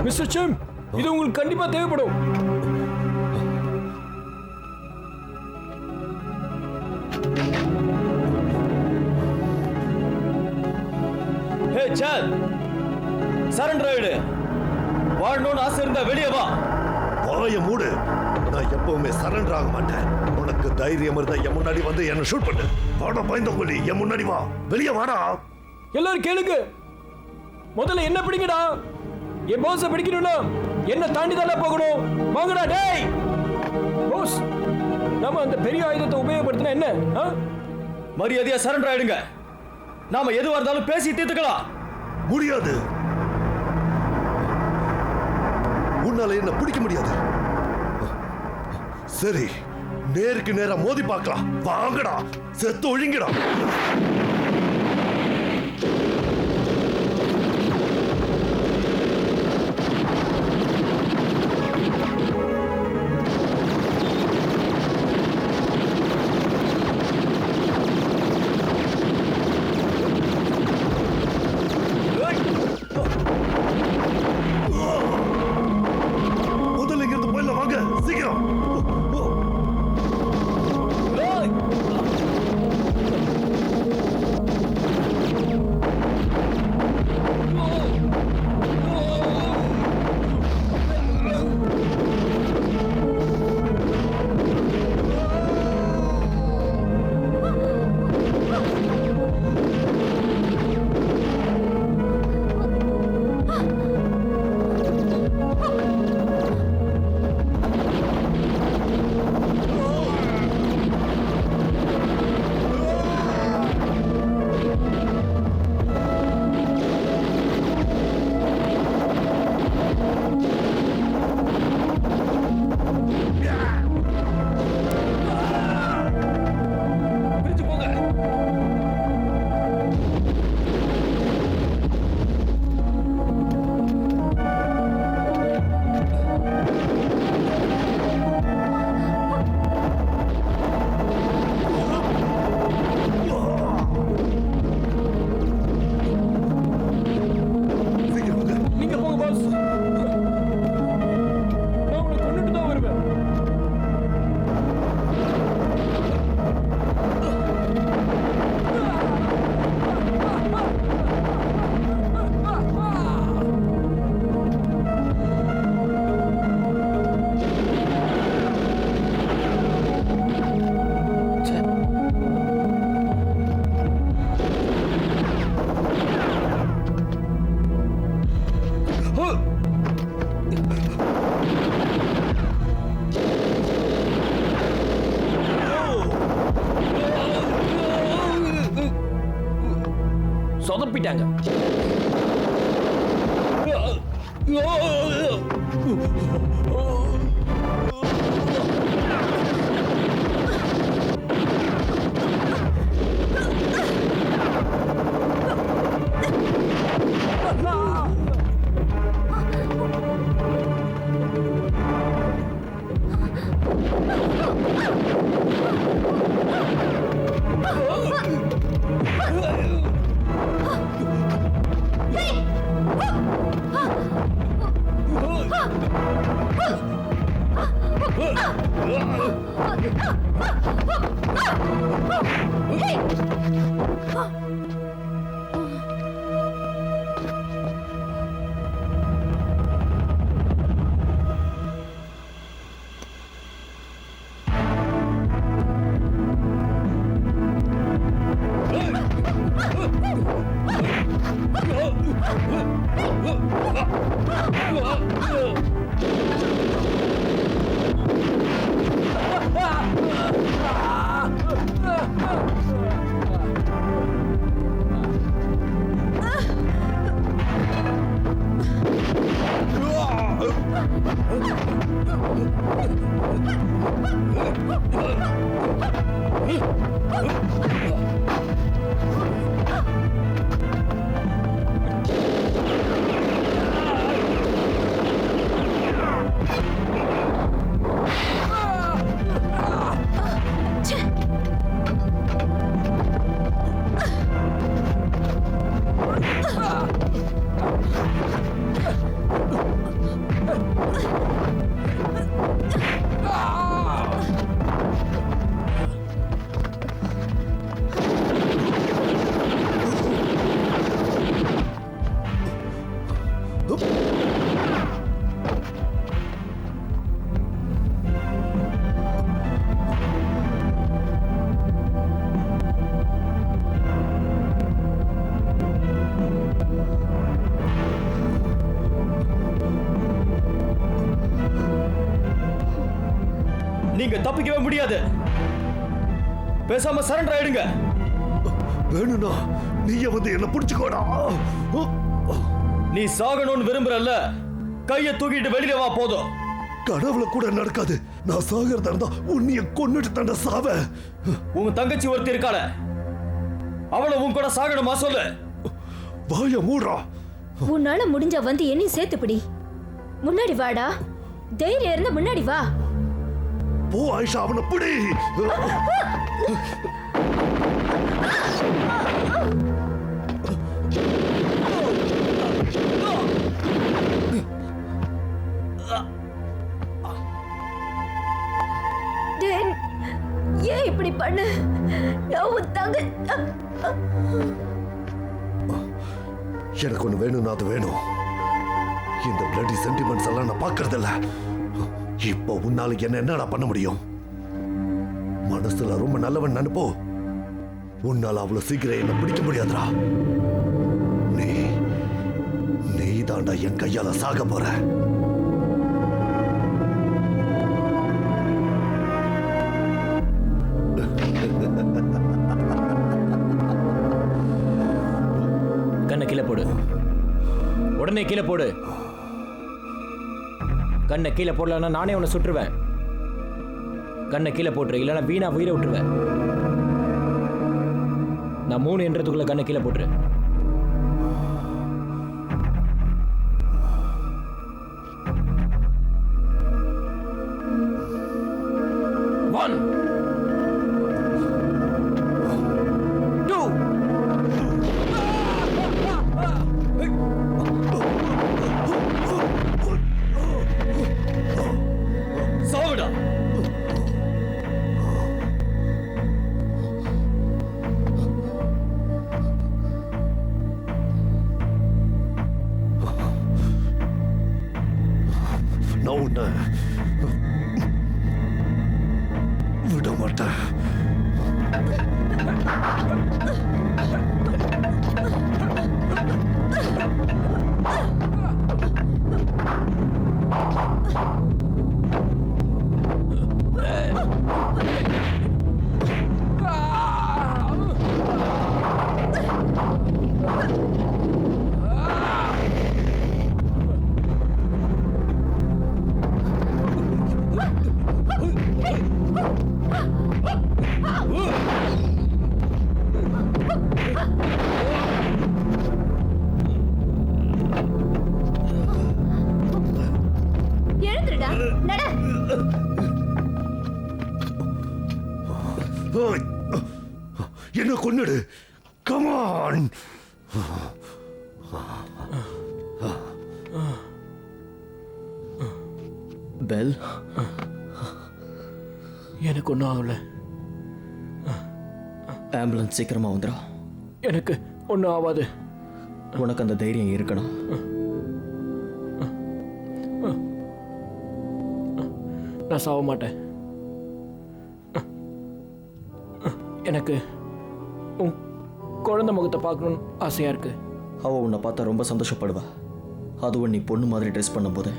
மிஸ்டர் சிம், இது உங்களுக்கு கண்டிப்பா தேவைப்படும். ஹே சால், சரண்டர் ஆயிடு. வாழணும்னு ஆசை இருந்தா வெளியே வா. வாய மூடு. நான் எப்பவுமே சரண்டர் ஆக மாட்டேன். உனக்கு தைரியம் இருந்தா என் முன்னாடி வந்து என்ன ஷூட் பண்ணு. வாடா பயந்தவங்களி, என் முன்னாடி வா. வெளியே வாடா. எல்லாரும் கேளுங்க. முதல்ல என்ன பிடிங்கடா. என் பாஸை பிடிக்கணும்னா என்ன தாண்டி தானே போகணும். வாங்கடா டேய். பாஸ், நாம அந்த பெரிய ஆயுதத்தை உபயோகப்படுத்தினா என்ன? மரியாதையா சரண்டர் ஆயிடுங்க. நாம எதுவா இருந்தாலும் பேசி தீர்த்துக்கலாம். முடியாது. உன்னால என்ன பிடிக்க முடியாது. சரி, நேருக்கு நேரா மோதி பார்க்கலாம். வாங்கடா, செத்து ஒழுங்கடா. முதல்ல இங்கிருந்து போயிடலாம், வாங்க சீக்கிரம். வந்துட்டாங்க. நீங்க தப்பிக்கவே முடியாது. பேசாம சரண்டர் ஆயிடுங்க. வேணும்னா நீயே வந்து என்ன புடிச்சுக்கோடா. நீ சாகணும்னு விரும்புறல்ல, கையை தூக்கிட்டு வெளியில வா போதும். கனவுல கூட நடக்காது. நான் சாகிறதா இருந்தா உன்னைய கொன்னுட்டு தாண்ட சாவ. உங்க தங்கச்சி ஒருத்தி இருக்காள, அவளை உன் கூட சாகணுமா சொல்லு. வாய மூடுறா. உன்னால முடிஞ்சா வந்து என்னையும் சேர்த்துப்பிடி. முன்னாடி வாடா, தைரியம் இருந்தா முன்னாடி வா. போ ஆயிஷா, அவனை பிடி. ஏன் இப்படி பண்ண? நான் உன் தங்க. எனக்கு ஒண்ணு வேணும்னா அது வேணும். இந்த பிளட்டி சென்டிமெண்ட்ஸ் எல்லாம் நான் பார்க்கறது இல்ல. இப்போ உன்னால என்ன என்னடா பண்ண முடியும்? மனசுல ரொம்ப நல்லவன் நினைப்போ, உன்னால அவ்வளவு சீக்கிரம் என்ன பிடிக்க முடியாதுடா. நீ தாண்டா என் கையால சாக போற. கண்ணை கீழே போடு. உடனே கீழே போடு. கண்ணை கீழே போடலன்னா நானே உன்னை சுட்டுருவேன். கண்ணை கீழே போட்டுரு, இல்லைன்னா வீணா உயிரை விட்டுருவேன். நான் 3 என்றதுக்குள்ள கண்ணை கீழே போட்டுரு. One, 2. சாவுடா. நான் உன்னை விட மாட்டேன். கொன்னுடு. கமான். பெல், எனக்கு ஒன்றும் ஆகலை. ஆம்புலன்ஸ் சீக்கிரமா வந்துடும். எனக்கு ஒன்றும் ஆகாது. உனக்கு அந்த தைரியம் இருக்கணும். நான் சாக மாட்டேன். எனக்கு உன் குழந்தை முகத்தை பார்க்கணுன்னு ஆசையாக இருக்கு. அவ உன்னை பார்த்தா ரொம்ப சந்தோஷப்படுவா. அதுவும் நீ பொண்ணு மாதிரி ட்ரெஸ் பண்ணும்போது.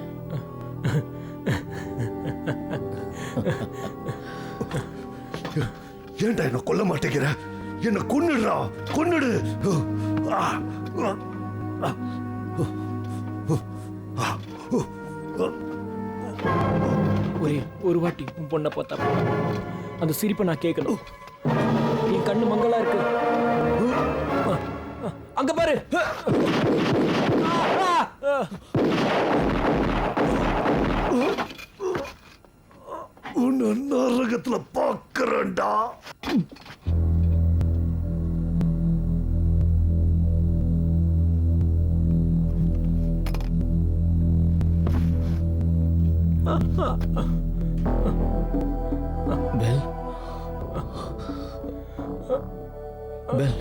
ஏன்டா என்ன கொல்ல மாட்டேங்கிற? என்ன கொன்னுடுறா, கொன்னுடு. ஒரு வாட்டி உன் பொண்ணை பார்த்தா போதும். அந்த சிரிப்பை நான் கேட்கணும். என் கண்ணு மங்களா இருக்கு. அங்க பாரு. உன்னை நரகத்துல பார்க்கறேன்டா. பெல், பெல்,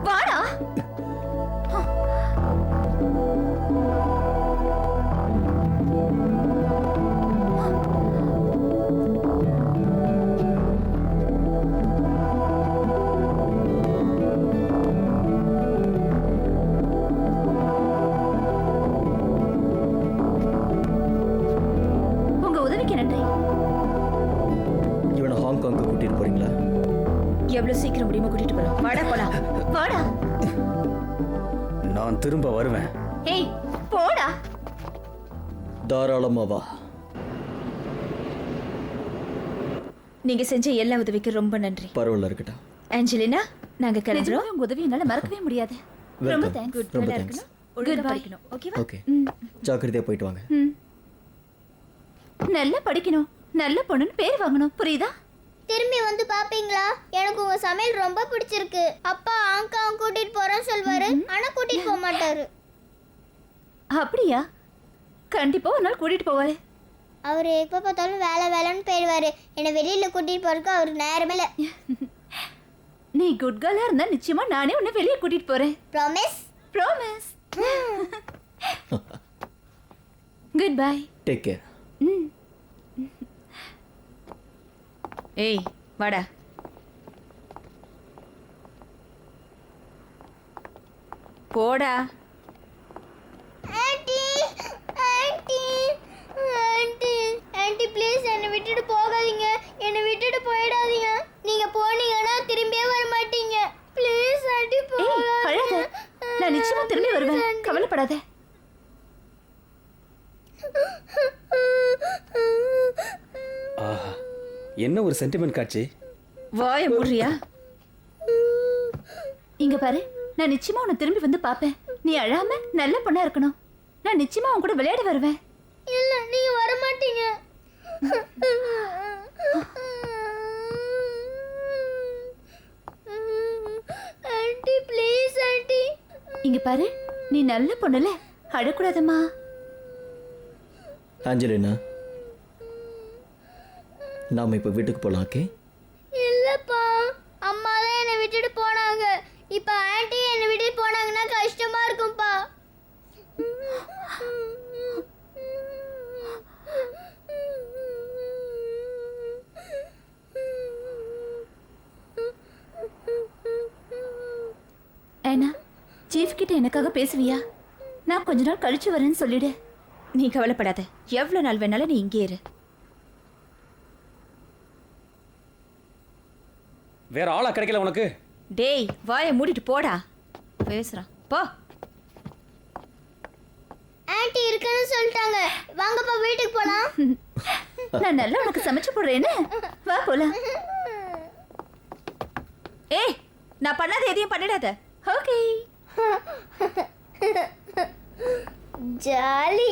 வாடா. உங்க உதவிக்கு நன்றி. இவனை ஹாங்காங்க்கு கூட்டிட்டு போறீங்களா? எவ்வளவு சீக்கிரம் முடியுமோ கூட்டிட்டு போறோம். வாடா போலாம். வாடா. நான் திரும்ப வருவேன். ஏய் போடா. தாராளமா வா. நீங்க செஞ்ச எல்லா உதவிக்கு ரொம்ப நன்றி. பரவாயில்ல, இருக்கட்டும். ஆஞ்சலினா, நாங்க கிளம்புறோம். உங்க உதவி என்னால மறக்கவே முடியாது. ரொம்ப Welcome. தேங்க்ஸ். ரொம்ப thanks. Good bye. ஓகேவா? ஓகே, ஜாக்கிரதையா போயிட்டு வாங்க. நல்லா படிக்கணும், நல்ல பொண்ணுன்னு பேர் வாங்கணும். புரியுதா? திரும்பி வந்து பாப்பீங்களா? எனக்கு உங்க சமையல் ரொம்ப பிடிச்சிருக்கு. அப்பா ஹாங்காங் கூட்டிட்டு போறேன்னு சொல்வாரு, ஆனா கூட்டிட்டு போக மாட்டாரு. அப்படியா? கண்டிப்பா ஒரு நாள் கூட்டிட்டு போவாரு. அவர் எப்ப பார்த்தாலும் வேலை வேலைன்னு போயிடுவாரு. என்னை வெளியில கூட்டிட்டு போறதுக்கு அவர் நேரமே இல்லை. நீ குட் கேர்லா இருந்தா நிச்சயமா நானே உன்னை வெளியே கூட்டிட்டு போறேன். Promise? Promise. Good bye. Take care. ஏய் வாடா. போடா. Aunty, aunty, aunty, aunty please என்னை விட்டுட்டு போகாதீங்க. என்னை விட்டுட்டு போயிடாதீங்க. நீங்க போனீங்கன்னா திரும்பியே வர மாட்டீங்க. ப்ளீஸ் ஆண்டி ஏய் அழாத. நான் நிச்சயமா திரும்பி வருவேன். கவலைப்படாத. ஆஹா, என்ன ஒரு சென்டிமெண்ட் காட்சி. வாய மூடுறியா? இங்க பாரு, நான் நிச்சயமா உன்னை திரும்பி வந்து பாப்பேன். நீ அழாம நல்ல பொண்ணா இருக்கணும். நான் நிச்சயமா உன் கூட விளையாட வருவேன். இல்ல, நீங்க வர மாட்டீங்க. Aunty please aunty. இங்க பாரு, நீ நல்ல பொண்ணுல, அழக்கூடாதம்மா. ஆஞ்சலினா, நாம இப்ப வீட்டுக்கு போலாம். ஓகே? இல்லப்பா, அம்மா தான் என்னை விட்டுட்டு போனாங்க. இப்ப ஆண்டி என்னை விட்டுட்டு போனாங்கன்னா கஷ்டமா இருக்கும்பா. ஏன்னா சீஃப் கிட்ட எனக்காக பேசுவியா? நான் கொஞ்ச நாள் கழிச்சு வரேன்னு சொல்லிடு. நீ கவலைப்படாத. எவ்வளவு நாள் வேணாலும் நீ இங்கே இரு. வேற ஆளா கிடைக்கல உனக்கு? டேய் வாயை மூடிட்டு போடா. பேசுறான் போ. ஆண்டி இருக்குன்னு சொல்லிட்டாங்க. வாங்கப்பா வீட்டுக்கு போலாம். நான் நல்லா உனக்கு சமைச்சு போடுறேன்னு வா போலாம். ஏய், நான் பண்ணாத எதையும் பண்ணிடாத. ஓகே. ஜாலி.